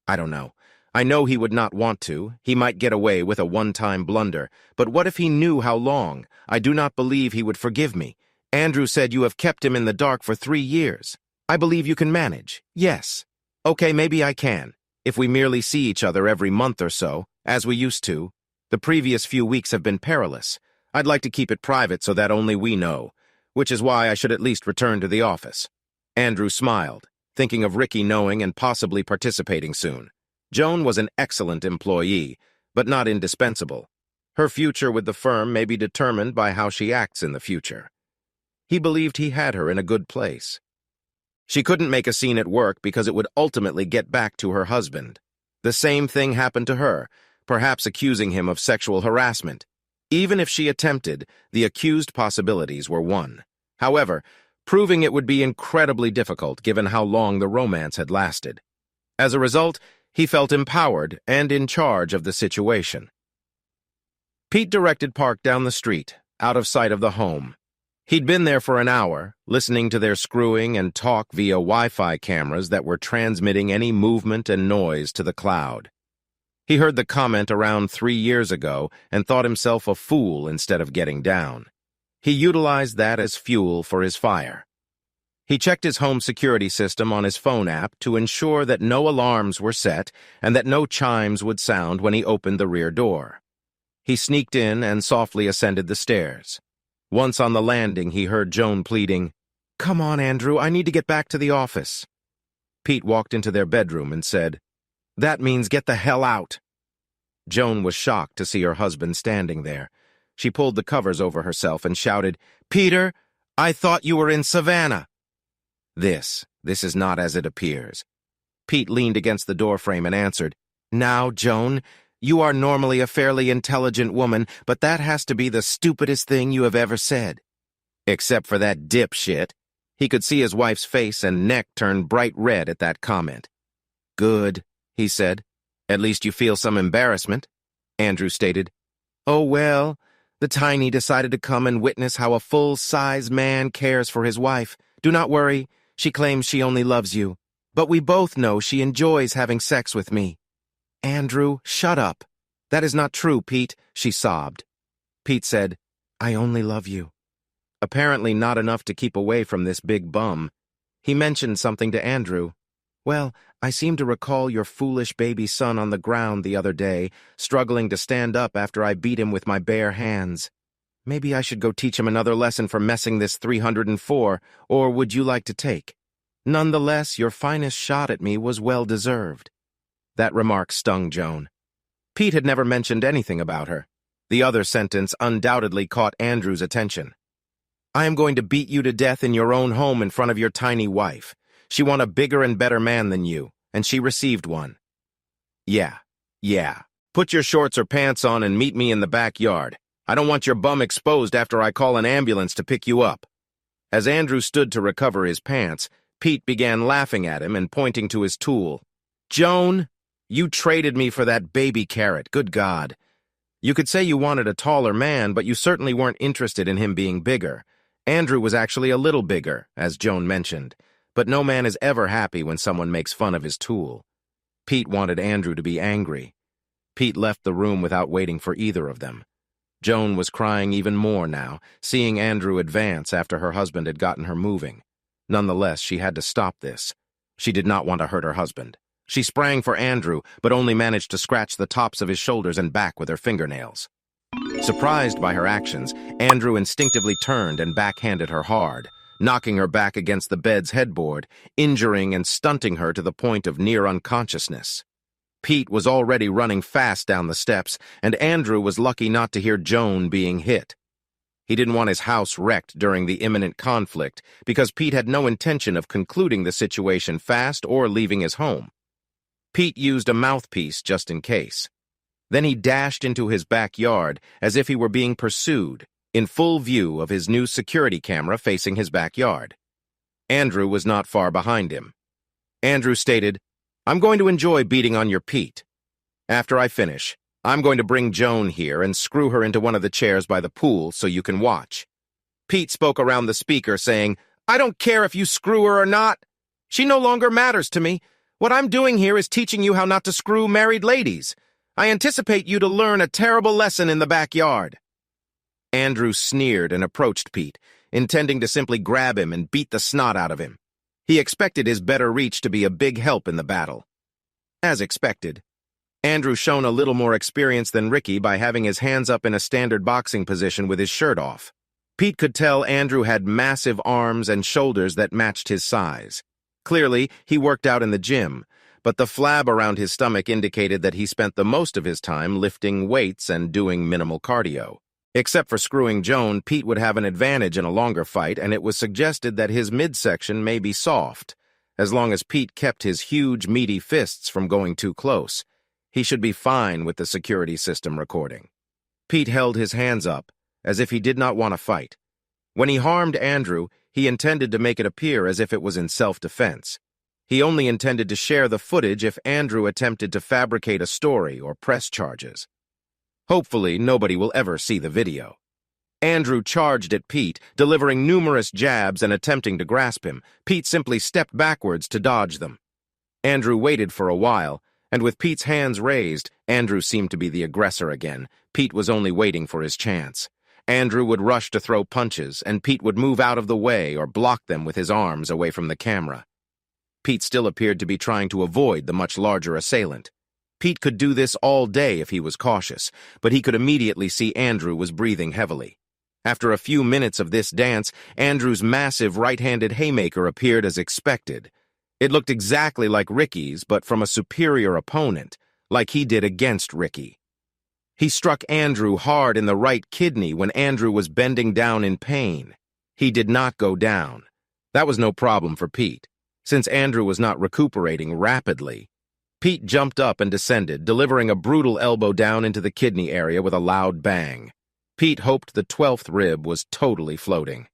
I don't know. I know he would not want to. He might get away with a one-time blunder. But what if he knew how long? I do not believe he would forgive me. Andrew said you have kept him in the dark for 3 years. I believe you can manage. Yes. Okay, maybe I can. If we merely see each other every month or so, as we used to. The previous few weeks have been perilous. I'd like to keep it private so that only we know, which is why I should at least return to the office. Andrew smiled, thinking of Ricky knowing and possibly participating soon. Joan was an excellent employee, but not indispensable. Her future with the firm may be determined by how she acts in the future. He believed he had her in a good place. She couldn't make a scene at work because it would ultimately get back to her husband. The same thing happened to her, perhaps accusing him of sexual harassment. Even if she attempted, the accused possibilities were 1. However, proving it would be incredibly difficult given how long the romance had lasted. As a result, he felt empowered and in charge of the situation. Pete directed Park down the street, out of sight of the home. He'd been there for an hour, listening to their screwing and talk via Wi-Fi cameras that were transmitting any movement and noise to the cloud. He heard the comment around 3 years ago and thought himself a fool instead of getting down. He utilized that as fuel for his fire. He checked his home security system on his phone app to ensure that no alarms were set and that no chimes would sound when he opened the rear door. He sneaked in and softly ascended the stairs. Once on the landing, he heard Joan pleading, "Come on, Andrew, I need to get back to the office." Pete walked into their bedroom and said, "That means get the hell out." Joan was shocked to see her husband standing there. She pulled the covers over herself and shouted, "Peter, I thought you were in Savannah." This is not as it appears. Pete leaned against the doorframe and answered, "Now, Joan, you are normally a fairly intelligent woman, but that has to be the stupidest thing you have ever said." Except for that dipshit. He could see his wife's face and neck turn bright red at that comment. "Good," he said. "At least you feel some embarrassment." Andrew stated, "Oh, well, the tiny decided to come and witness how a full-size man cares for his wife. Do not worry, she claims she only loves you. But we both know she enjoys having sex with me." "Andrew, shut up. That is not true, Pete," she sobbed. Pete said, "I only love you." Apparently not enough to keep away from this big bum. He mentioned something to Andrew. "Well, I seem to recall your foolish baby son on the ground the other day, struggling to stand up after I beat him with my bare hands. Maybe I should go teach him another lesson for messing this 304, or would you like to take? Nonetheless, your finest shot at me was well-deserved." That remark stung Joan. Pete had never mentioned anything about her. The other sentence undoubtedly caught Andrew's attention. "I am going to beat you to death in your own home in front of your tiny wife. She won a bigger and better man than you, and she received one." Yeah. Put your shorts or pants on and meet me in the backyard. I don't want your bum exposed after I call an ambulance to pick you up." As Andrew stood to recover his pants, Pete began laughing at him and pointing to his tool. "Joan, you traded me for that baby carrot, good God. You could say you wanted a taller man, but you certainly weren't interested in him being bigger. Andrew was actually a little bigger, as Joan mentioned, but no man is ever happy when someone makes fun of his tool." Pete wanted Andrew to be angry. Pete left the room without waiting for either of them. Joan was crying even more now, seeing Andrew advance after her husband had gotten her moving. Nonetheless, she had to stop this. She did not want to hurt her husband. She sprang for Andrew, but only managed to scratch the tops of his shoulders and back with her fingernails. Surprised by her actions, Andrew instinctively turned and backhanded her hard, knocking her back against the bed's headboard, injuring and stunting her to the point of near unconsciousness. Pete was already running fast down the steps, and Andrew was lucky not to hear Joan being hit. He didn't want his house wrecked during the imminent conflict because Pete had no intention of concluding the situation fast or leaving his home. Pete used a mouthpiece just in case. Then he dashed into his backyard as if he were being pursued, in full view of his new security camera facing his backyard. Andrew was not far behind him. Andrew stated, "I'm going to enjoy beating on your Pete. After I finish, I'm going to bring Joan here and screw her into one of the chairs by the pool so you can watch." Pete spoke around the speaker saying, "I don't care if you screw her or not. She no longer matters to me. What I'm doing here is teaching you how not to screw married ladies. I anticipate you to learn a terrible lesson in the backyard." Andrew sneered and approached Pete, intending to simply grab him and beat the snot out of him. He expected his better reach to be a big help in the battle. As expected, Andrew shone a little more experience than Ricky by having his hands up in a standard boxing position with his shirt off. Pete could tell Andrew had massive arms and shoulders that matched his size. Clearly, he worked out in the gym, but the flab around his stomach indicated that he spent the most of his time lifting weights and doing minimal cardio. Except for screwing Joan, Pete would have an advantage in a longer fight, and it was suggested that his midsection may be soft. As long as Pete kept his huge, meaty fists from going too close, he should be fine with the security system recording. Pete held his hands up, as if he did not want to fight. When he harmed Andrew, he intended to make it appear as if it was in self-defense. He only intended to share the footage if Andrew attempted to fabricate a story or press charges. Hopefully, nobody will ever see the video. Andrew charged at Pete, delivering numerous jabs and attempting to grasp him. Pete simply stepped backwards to dodge them. Andrew waited for a while, and with Pete's hands raised, Andrew seemed to be the aggressor again. Pete was only waiting for his chance. Andrew would rush to throw punches, and Pete would move out of the way or block them with his arms away from the camera. Pete still appeared to be trying to avoid the much larger assailant. Pete could do this all day if he was cautious, but he could immediately see Andrew was breathing heavily. After a few minutes of this dance, Andrew's massive right-handed haymaker appeared as expected. It looked exactly like Ricky's, but from a superior opponent, like he did against Ricky. He struck Andrew hard in the right kidney when Andrew was bending down in pain. He did not go down. That was no problem for Pete. Since Andrew was not recuperating rapidly, Pete jumped up and descended, delivering a brutal elbow down into the kidney area with a loud bang. Pete hoped the 12th rib was totally floating.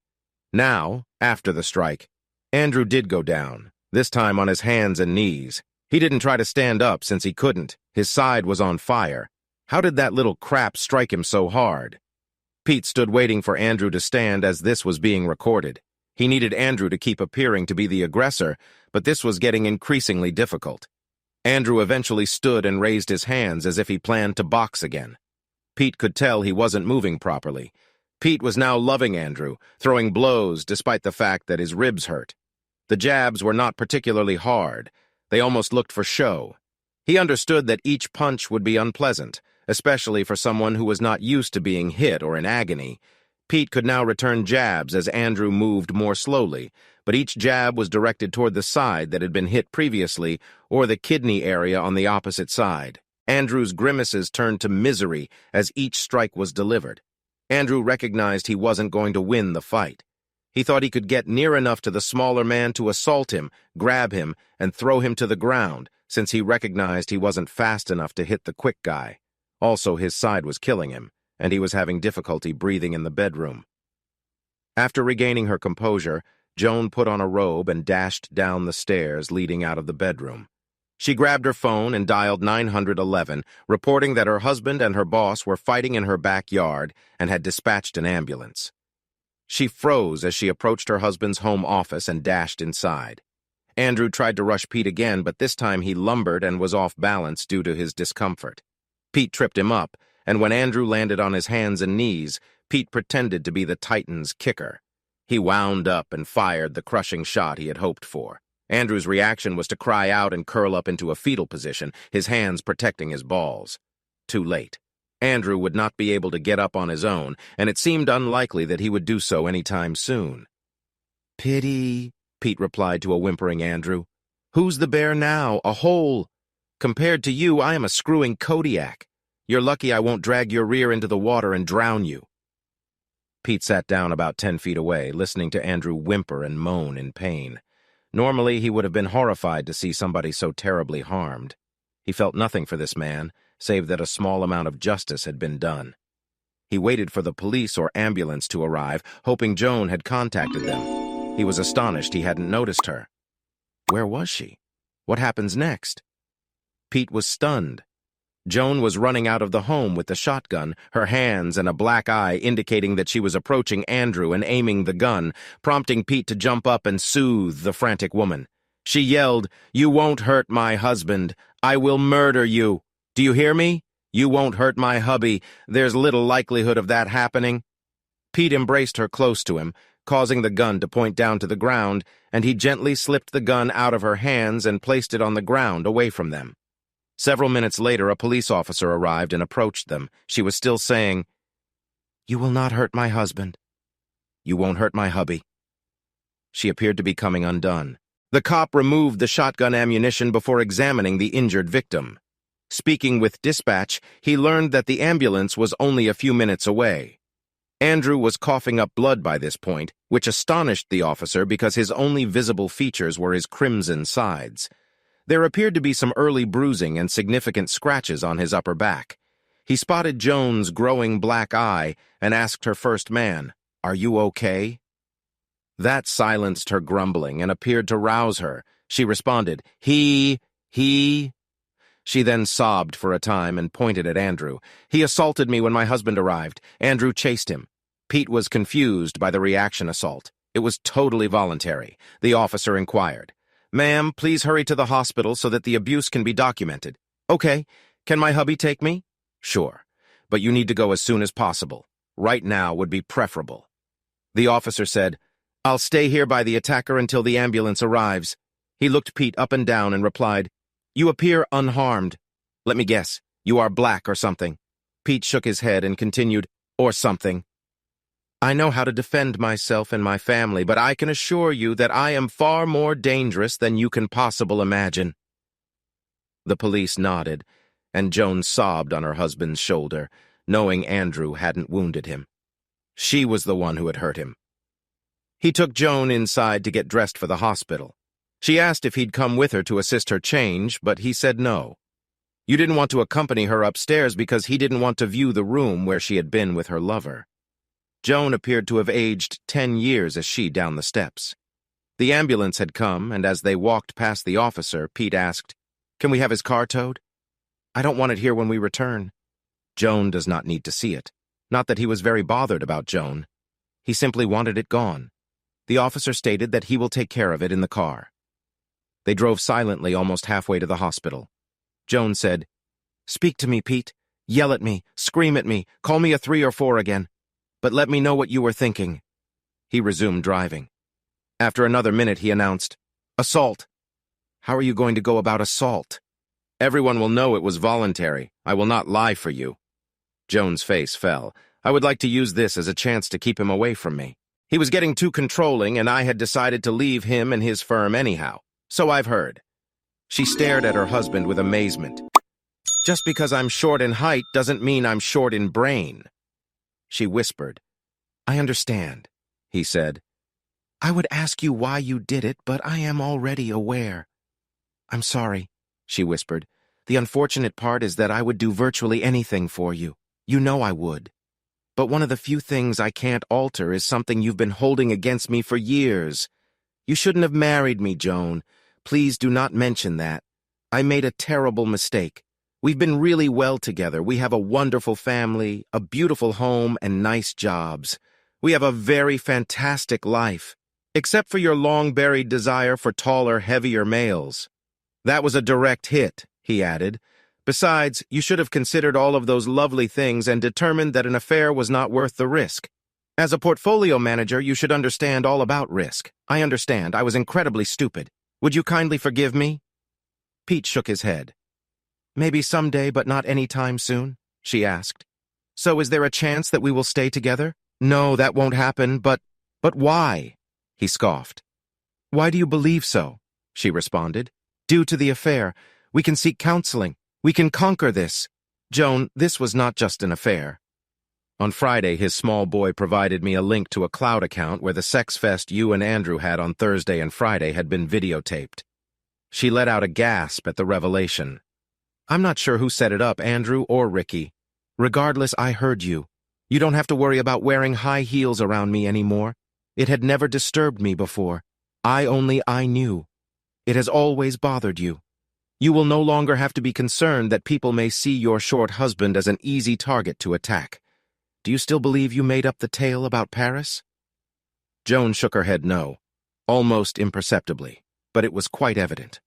Now, after the strike, Andrew did go down, this time on his hands and knees. He didn't try to stand up since he couldn't. His side was on fire. How did that little crap strike him so hard? Pete stood waiting for Andrew to stand as this was being recorded. He needed Andrew to keep appearing to be the aggressor, but this was getting increasingly difficult. Andrew eventually stood and raised his hands as if he planned to box again. Pete could tell he wasn't moving properly. Pete was now loving Andrew, throwing blows despite the fact that his ribs hurt. The jabs were not particularly hard. They almost looked for show. He understood that each punch would be unpleasant, especially for someone who was not used to being hit or in agony. Pete could now return jabs as Andrew moved more slowly, but each jab was directed toward the side that had been hit previously or the kidney area on the opposite side. Andrew's grimaces turned to misery as each strike was delivered. Andrew recognized he wasn't going to win the fight. He thought he could get near enough to the smaller man to assault him, grab him, and throw him to the ground, since he recognized he wasn't fast enough to hit the quick guy. Also, his side was killing him, and he was having difficulty breathing in the bedroom. After regaining her composure, Joan put on a robe and dashed down the stairs leading out of the bedroom. She grabbed her phone and dialed 911, reporting that her husband and her boss were fighting in her backyard and had dispatched an ambulance. She froze as she approached her husband's home office and dashed inside. Andrew tried to rush Pete again, but this time he lumbered and was off balance due to his discomfort. Pete tripped him up, and when Andrew landed on his hands and knees, Pete pretended to be the Titan's kicker. He wound up and fired the crushing shot he had hoped for. Andrew's reaction was to cry out and curl up into a fetal position, his hands protecting his balls. Too late. Andrew would not be able to get up on his own, and it seemed unlikely that he would do so any time soon. "Pity," Pete replied to a whimpering Andrew. "Who's the bear now? A hole. Compared to you, I am a screwing Kodiak. You're lucky I won't drag your rear into the water and drown you." Pete sat down about 10 feet away, listening to Andrew whimper and moan in pain. Normally, he would have been horrified to see somebody so terribly harmed. He felt nothing for this man, save that a small amount of justice had been done. He waited for the police or ambulance to arrive, hoping Joan had contacted them. He was astonished he hadn't noticed her. Where was she? What happens next? Pete was stunned. Joan was running out of the home with the shotgun, her hands and a black eye indicating that she was approaching Andrew and aiming the gun, prompting Pete to jump up and soothe the frantic woman. She yelled, "You won't hurt my husband. I will murder you. Do you hear me? You won't hurt my hubby. There's little likelihood of that happening." Pete embraced her close to him, causing the gun to point down to the ground, and he gently slipped the gun out of her hands and placed it on the ground away from them. Several minutes later, a police officer arrived and approached them. She was still saying, "You will not hurt my husband. You won't hurt my hubby." She appeared to be coming undone. The cop removed the shotgun ammunition before examining the injured victim. Speaking with dispatch, he learned that the ambulance was only a few minutes away. Andrew was coughing up blood by this point, which astonished the officer because his only visible features were his crimson sides. There appeared to be some early bruising and significant scratches on his upper back. He spotted Joan's growing black eye and asked her first man, "Are you okay?" That silenced her grumbling and appeared to rouse her. She responded, He. She then sobbed for a time and pointed at Andrew. "He assaulted me when my husband arrived. Andrew chased him." Pete was confused by the reaction assault. It was totally voluntary. The officer inquired, "Ma'am, please hurry to the hospital so that the abuse can be documented." "Okay. Can my hubby take me?" "Sure. But you need to go as soon as possible. Right now would be preferable." The officer said, "I'll stay here by the attacker until the ambulance arrives." He looked Pete up and down and replied, "You appear unharmed. Let me guess, you are black or something." Pete shook his head and continued, "Or something. I know how to defend myself and my family, but I can assure you that I am far more dangerous than you can possibly imagine." The police nodded, and Joan sobbed on her husband's shoulder, knowing Andrew hadn't wounded him. She was the one who had hurt him. He took Joan inside to get dressed for the hospital. She asked if he'd come with her to assist her change, but he said no. You didn't want to accompany her upstairs because he didn't want to view the room where she had been with her lover. Joan appeared to have aged 10 years as she down the steps. The ambulance had come, and as they walked past the officer, Pete asked, "Can we have his car towed?" "I don't want it here when we return." Joan does not need to see it. Not that he was very bothered about Joan. He simply wanted it gone. The officer stated that he will take care of it in the car. They drove silently almost halfway to the hospital. Joan said, "Speak to me, Pete. Yell at me, scream at me, call me a 3 or 4 again. But let me know what you were thinking." He resumed driving. After another minute, he announced, "Assault." "How are you going to go about assault?" "Everyone will know it was voluntary. I will not lie for you." Joan's face fell. "I would like to use this as a chance to keep him away from me. He was getting too controlling, and I had decided to leave him and his firm anyhow. So I've heard." She stared at her husband with amazement. "Just because I'm short in height doesn't mean I'm short in brain." She whispered. "I understand," he said. "I would ask you why you did it, but I am already aware." "I'm sorry," she whispered. "The unfortunate part is that I would do virtually anything for you. You know I would. But one of the few things I can't alter is something you've been holding against me for years. You shouldn't have married me, Joan. Please do not mention that. I made a terrible mistake. We've been really well together. We have a wonderful family, a beautiful home, and nice jobs. We have a very fantastic life, except for your long-buried desire for taller, heavier males." "That was a direct hit," he added. Besides, you should have considered all of those lovely things and determined that an affair was not worth the risk. As a portfolio manager, you should understand all about risk. I understand. I was incredibly stupid. Would you kindly forgive me? Pete shook his head. Maybe someday, but not any time soon, she asked. So is there a chance that we will stay together? No, that won't happen, but why? He scoffed. Why do you believe so? She responded. Due to the affair. We can seek counseling. We can conquer this. Joan, this was not just an affair. On Friday, his small boy provided me a link to a cloud account where the sex fest you and Andrew had on Thursday and Friday had been videotaped. She let out a gasp at the revelation. I'm not sure who set it up, Andrew or Ricky. Regardless, I heard you. You don't have to worry about wearing high heels around me anymore. It had never disturbed me before. I knew. It has always bothered you. You will no longer have to be concerned that people may see your short husband as an easy target to attack. Do you still believe you made up the tale about Paris? Joan shook her head no, almost imperceptibly, but it was quite evident.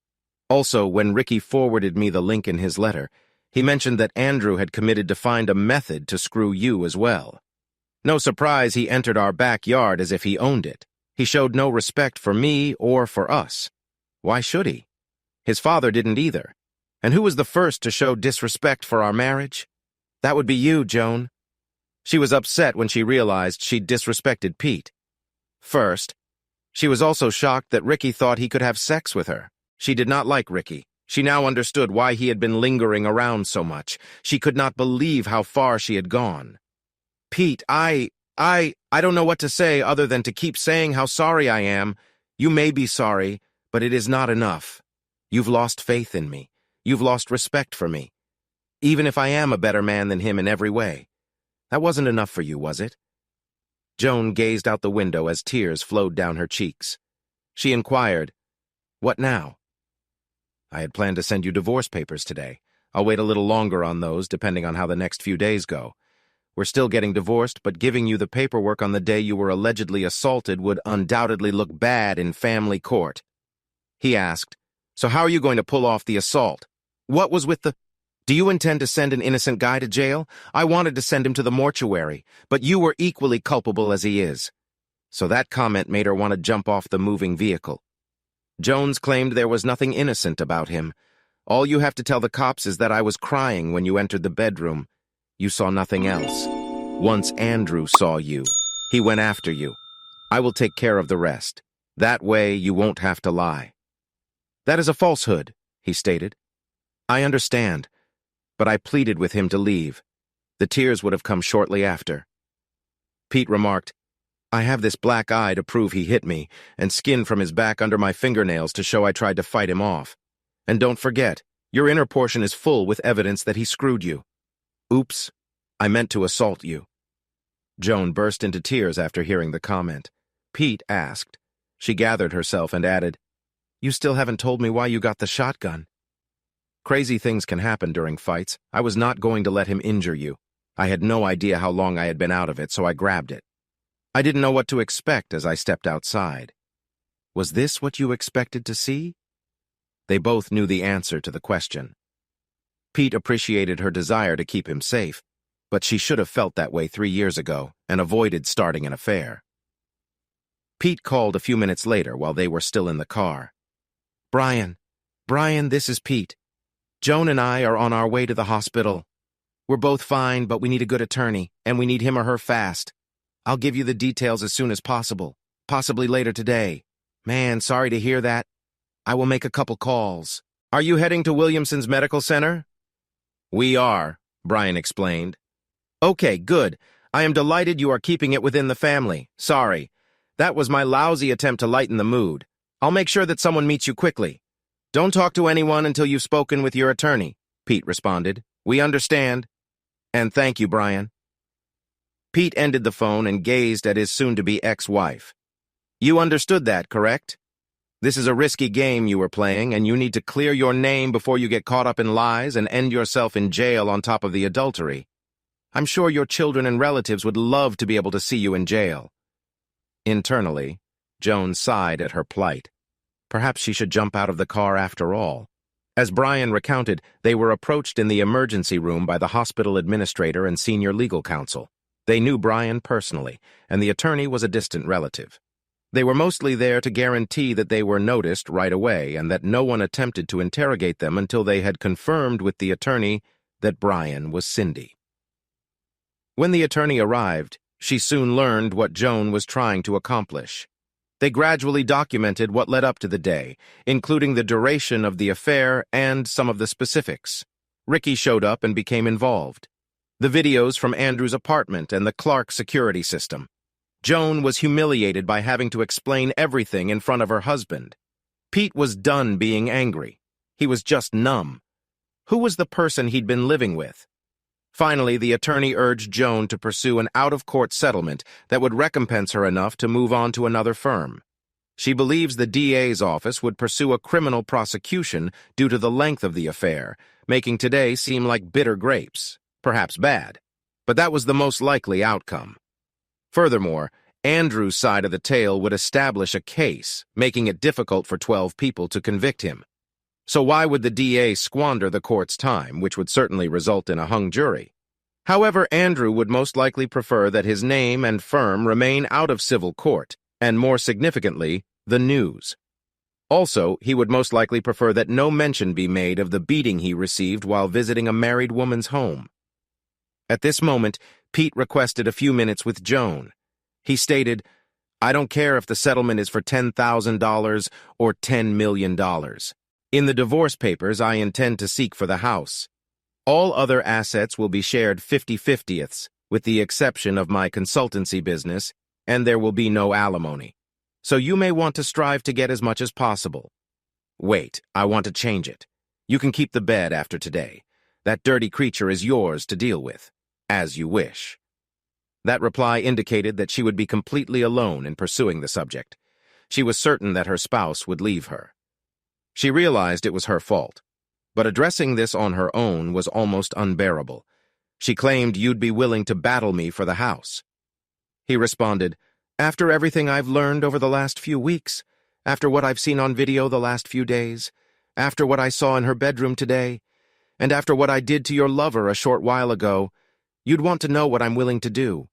Also, when Ricky forwarded me the link in his letter, he mentioned that Andrew had committed to find a method to screw you as well. No surprise he entered our backyard as if he owned it. He showed no respect for me or for us. Why should he? His father didn't either. And who was the first to show disrespect for our marriage? That would be you, Joan. She was upset when she realized she'd disrespected Pete. First, she was also shocked that Ricky thought he could have sex with her. She did not like Ricky. She now understood why he had been lingering around so much. She could not believe how far she had gone. Pete, I don't know what to say other than to keep saying how sorry I am. You may be sorry, but it is not enough. You've lost faith in me. You've lost respect for me. Even if I am a better man than him in every way. That wasn't enough for you, was it? Joan gazed out the window as tears flowed down her cheeks. She inquired, What now? I had planned to send you divorce papers today. I'll wait a little longer on those, depending on how the next few days go. We're still getting divorced, but giving you the paperwork on the day you were allegedly assaulted would undoubtedly look bad in family court. He asked, So how are you going to pull off the assault? What was with the... Do you intend to send an innocent guy to jail? I wanted to send him to the mortuary, but you were equally culpable as he is. So that comment made her want to jump off the moving vehicle. Jones claimed there was nothing innocent about him. All you have to tell the cops is that I was crying when you entered the bedroom. You saw nothing else. Once Andrew saw you, he went after you. I will take care of the rest. That way you won't have to lie. That is a falsehood, he stated. I understand, but I pleaded with him to leave. The tears would have come shortly after. Pete remarked, I have this black eye to prove he hit me, and skin from his back under my fingernails to show I tried to fight him off. And don't forget, your inner portion is full with evidence that he screwed you. Oops, I meant to assault you. Joan burst into tears after hearing the comment. Pete asked. She gathered herself and added, You still haven't told me why you got the shotgun. Crazy things can happen during fights. I was not going to let him injure you. I had no idea how long I had been out of it, so I grabbed it. I didn't know what to expect as I stepped outside. Was this what you expected to see? They both knew the answer to the question. Pete appreciated her desire to keep him safe, but she should have felt that way 3 years ago and avoided starting an affair. Pete called a few minutes later while they were still in the car. Brian, this is Pete. Joan and I are on our way to the hospital. We're both fine, but we need a good attorney, and we need him or her fast. I'll give you the details as soon as possible, possibly later today. Man, sorry to hear that. I will make a couple calls. Are you heading to Williamson's Medical Center? We are, Brian explained. Okay, good. I am delighted you are keeping it within the family. Sorry. That was my lousy attempt to lighten the mood. I'll make sure that someone meets you quickly. Don't talk to anyone until you've spoken with your attorney, Pete responded. We understand. And thank you, Brian. Pete ended the phone and gazed at his soon-to-be ex-wife. You understood that, correct? This is a risky game you were playing, and you need to clear your name before you get caught up in lies and end yourself in jail on top of the adultery. I'm sure your children and relatives would love to be able to see you in jail. Internally, Joan sighed at her plight. Perhaps she should jump out of the car after all. As Brian recounted, they were approached in the emergency room by the hospital administrator and senior legal counsel. They knew Brian personally, and the attorney was a distant relative. They were mostly there to guarantee that they were noticed right away and that no one attempted to interrogate them until they had confirmed with the attorney that Brian was Cindy. When the attorney arrived, she soon learned what Joan was trying to accomplish. They gradually documented what led up to the day, including the duration of the affair and some of the specifics. Ricky showed up and became involved. The videos from Andrew's apartment and the Clark security system. Joan was humiliated by having to explain everything in front of her husband. Pete was done being angry. He was just numb. Who was the person he'd been living with? Finally, the attorney urged Joan to pursue an out-of-court settlement that would recompense her enough to move on to another firm. She believes the DA's office would pursue a criminal prosecution due to the length of the affair, making today seem like bitter grapes, perhaps bad. But that was the most likely outcome. Furthermore, Andrew's side of the tale would establish a case, making it difficult for 12 people to convict him. So why would the DA squander the court's time, which would certainly result in a hung jury? However, Andrew would most likely prefer that his name and firm remain out of civil court, and more significantly, the news. Also, he would most likely prefer that no mention be made of the beating he received while visiting a married woman's home. At this moment, Pete requested a few minutes with Joan. He stated, "I don't care if the settlement is for $10,000 or $10 million. In the divorce papers, I intend to seek for the house. All other assets will be shared 50-50ths, with the exception of my consultancy business, and there will be no alimony. So you may want to strive to get as much as possible. Wait, I want to change it. You can keep the bed after today. That dirty creature is yours to deal with, as you wish." That reply indicated that she would be completely alone in pursuing the subject. She was certain that her spouse would leave her. She realized it was her fault, but addressing this on her own was almost unbearable. She claimed, "You'd be willing to battle me for the house." He responded, "After everything I've learned over the last few weeks, after what I've seen on video the last few days, after what I saw in her bedroom today, and after what I did to your lover a short while ago, you'd want to know what I'm willing to do.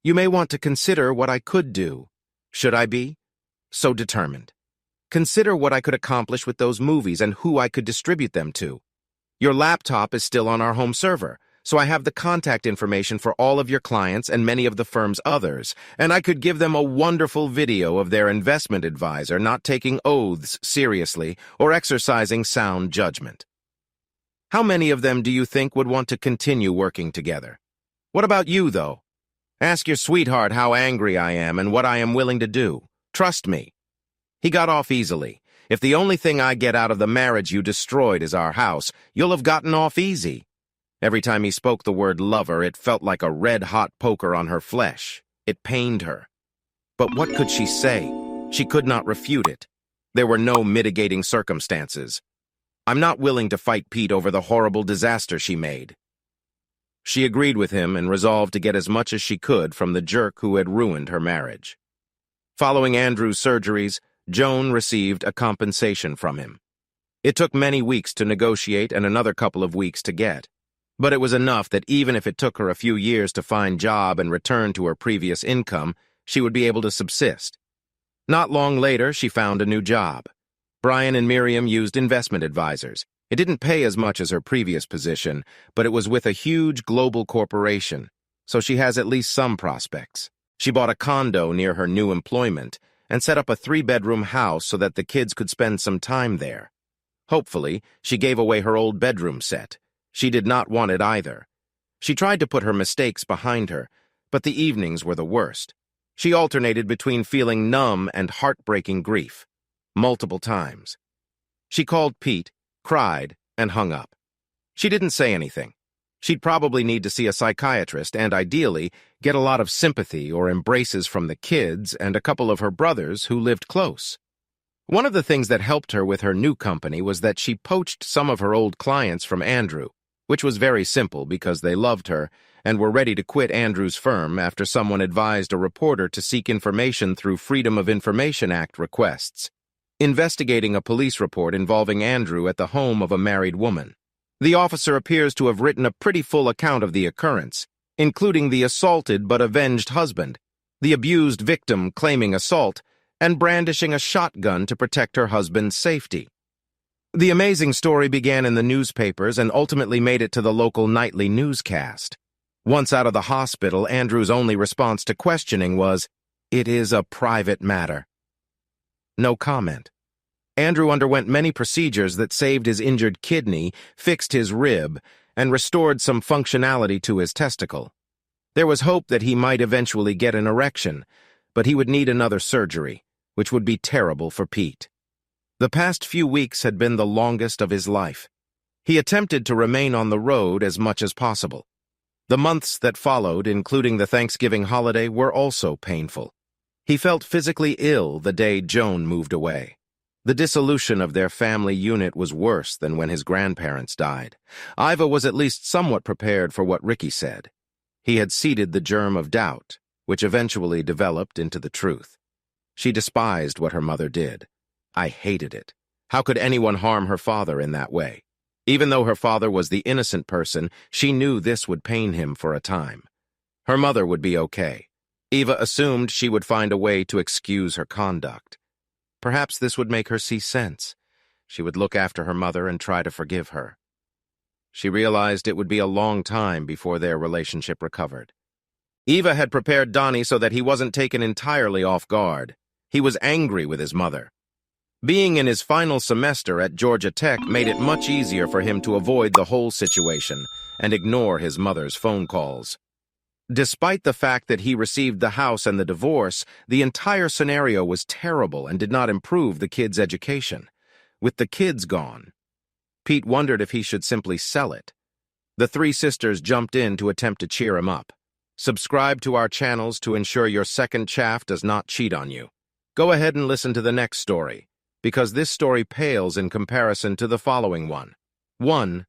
You may want to consider what I could do. Should I be so determined? Consider what I could accomplish with those movies and who I could distribute them to. Your laptop is still on our home server, so I have the contact information for all of your clients and many of the firm's others, and I could give them a wonderful video of their investment advisor not taking oaths seriously or exercising sound judgment. How many of them do you think would want to continue working together? What about you, though? Ask your sweetheart how angry I am and what I am willing to do. Trust me." He got off easily. "If the only thing I get out of the marriage you destroyed is our house, you'll have gotten off easy." Every time he spoke the word lover, it felt like a red-hot poker on her flesh. It pained her. But what could she say? She could not refute it. There were no mitigating circumstances. "I'm not willing to fight Pete over the horrible disaster she made." She agreed with him and resolved to get as much as she could from the jerk who had ruined her marriage. Following Andrew's surgeries, Joan received a compensation from him. It took many weeks to negotiate and another couple of weeks to get. But it was enough that even if it took her a few years to find a job and return to her previous income, she would be able to subsist. Not long later, she found a new job. Brian and Miriam used investment advisors. It didn't pay as much as her previous position, but it was with a huge global corporation, so she has at least some prospects. She bought a condo near her new employment and set up a 3-bedroom house so that the kids could spend some time there. Hopefully, she gave away her old bedroom set. She did not want it either. She tried to put her mistakes behind her, but the evenings were the worst. She alternated between feeling numb and heartbreaking grief, multiple times. She called Pete, cried, and hung up. She didn't say anything. She'd probably need to see a psychiatrist and, ideally, get a lot of sympathy or embraces from the kids and a couple of her brothers who lived close. One of the things that helped her with her new company was that she poached some of her old clients from Andrew, which was very simple because they loved her and were ready to quit Andrew's firm after someone advised a reporter to seek information through Freedom of Information Act requests. investigating a police report involving Andrew at the home of a married woman. The officer appears to have written a pretty full account of the occurrence, including the assaulted but avenged husband, the abused victim claiming assault, and brandishing a shotgun to protect her husband's safety. The amazing story began in the newspapers and ultimately made it to the local nightly newscast. Once out of the hospital, Andrew's only response to questioning was, "It is a private matter." No comment. Andrew underwent many procedures that saved his injured kidney, fixed his rib, and restored some functionality to his testicle. There was hope that he might eventually get an erection, but he would need another surgery, which would be terrible for Pete. The past few weeks had been the longest of his life. He attempted to remain on the road as much as possible. The months that followed, including the Thanksgiving holiday, were also painful. He felt physically ill the day Joan moved away. The dissolution of their family unit was worse than when his grandparents died. Iva was at least somewhat prepared for what Ricky said. He had seeded the germ of doubt, which eventually developed into the truth. She despised what her mother did. I hated it. How could anyone harm her father in that way? Even though her father was the innocent person, she knew this would pain him for a time. Her mother would be okay. Eva assumed she would find a way to excuse her conduct. Perhaps this would make her see sense. She would look after her mother and try to forgive her. She realized it would be a long time before their relationship recovered. Eva had prepared Donnie so that he wasn't taken entirely off guard. He was angry with his mother. Being in his final semester at Georgia Tech made it much easier for him to avoid the whole situation and ignore his mother's phone calls. Despite the fact that he received the house and the divorce, the entire scenario was terrible and did not improve the kids' education. With the kids gone, Pete wondered if he should simply sell it. The three sisters jumped in to attempt to cheer him up. Subscribe to our channels to ensure your second chaff does not cheat on you. Go ahead and listen to the next story, because this story pales in comparison to the following one. 1.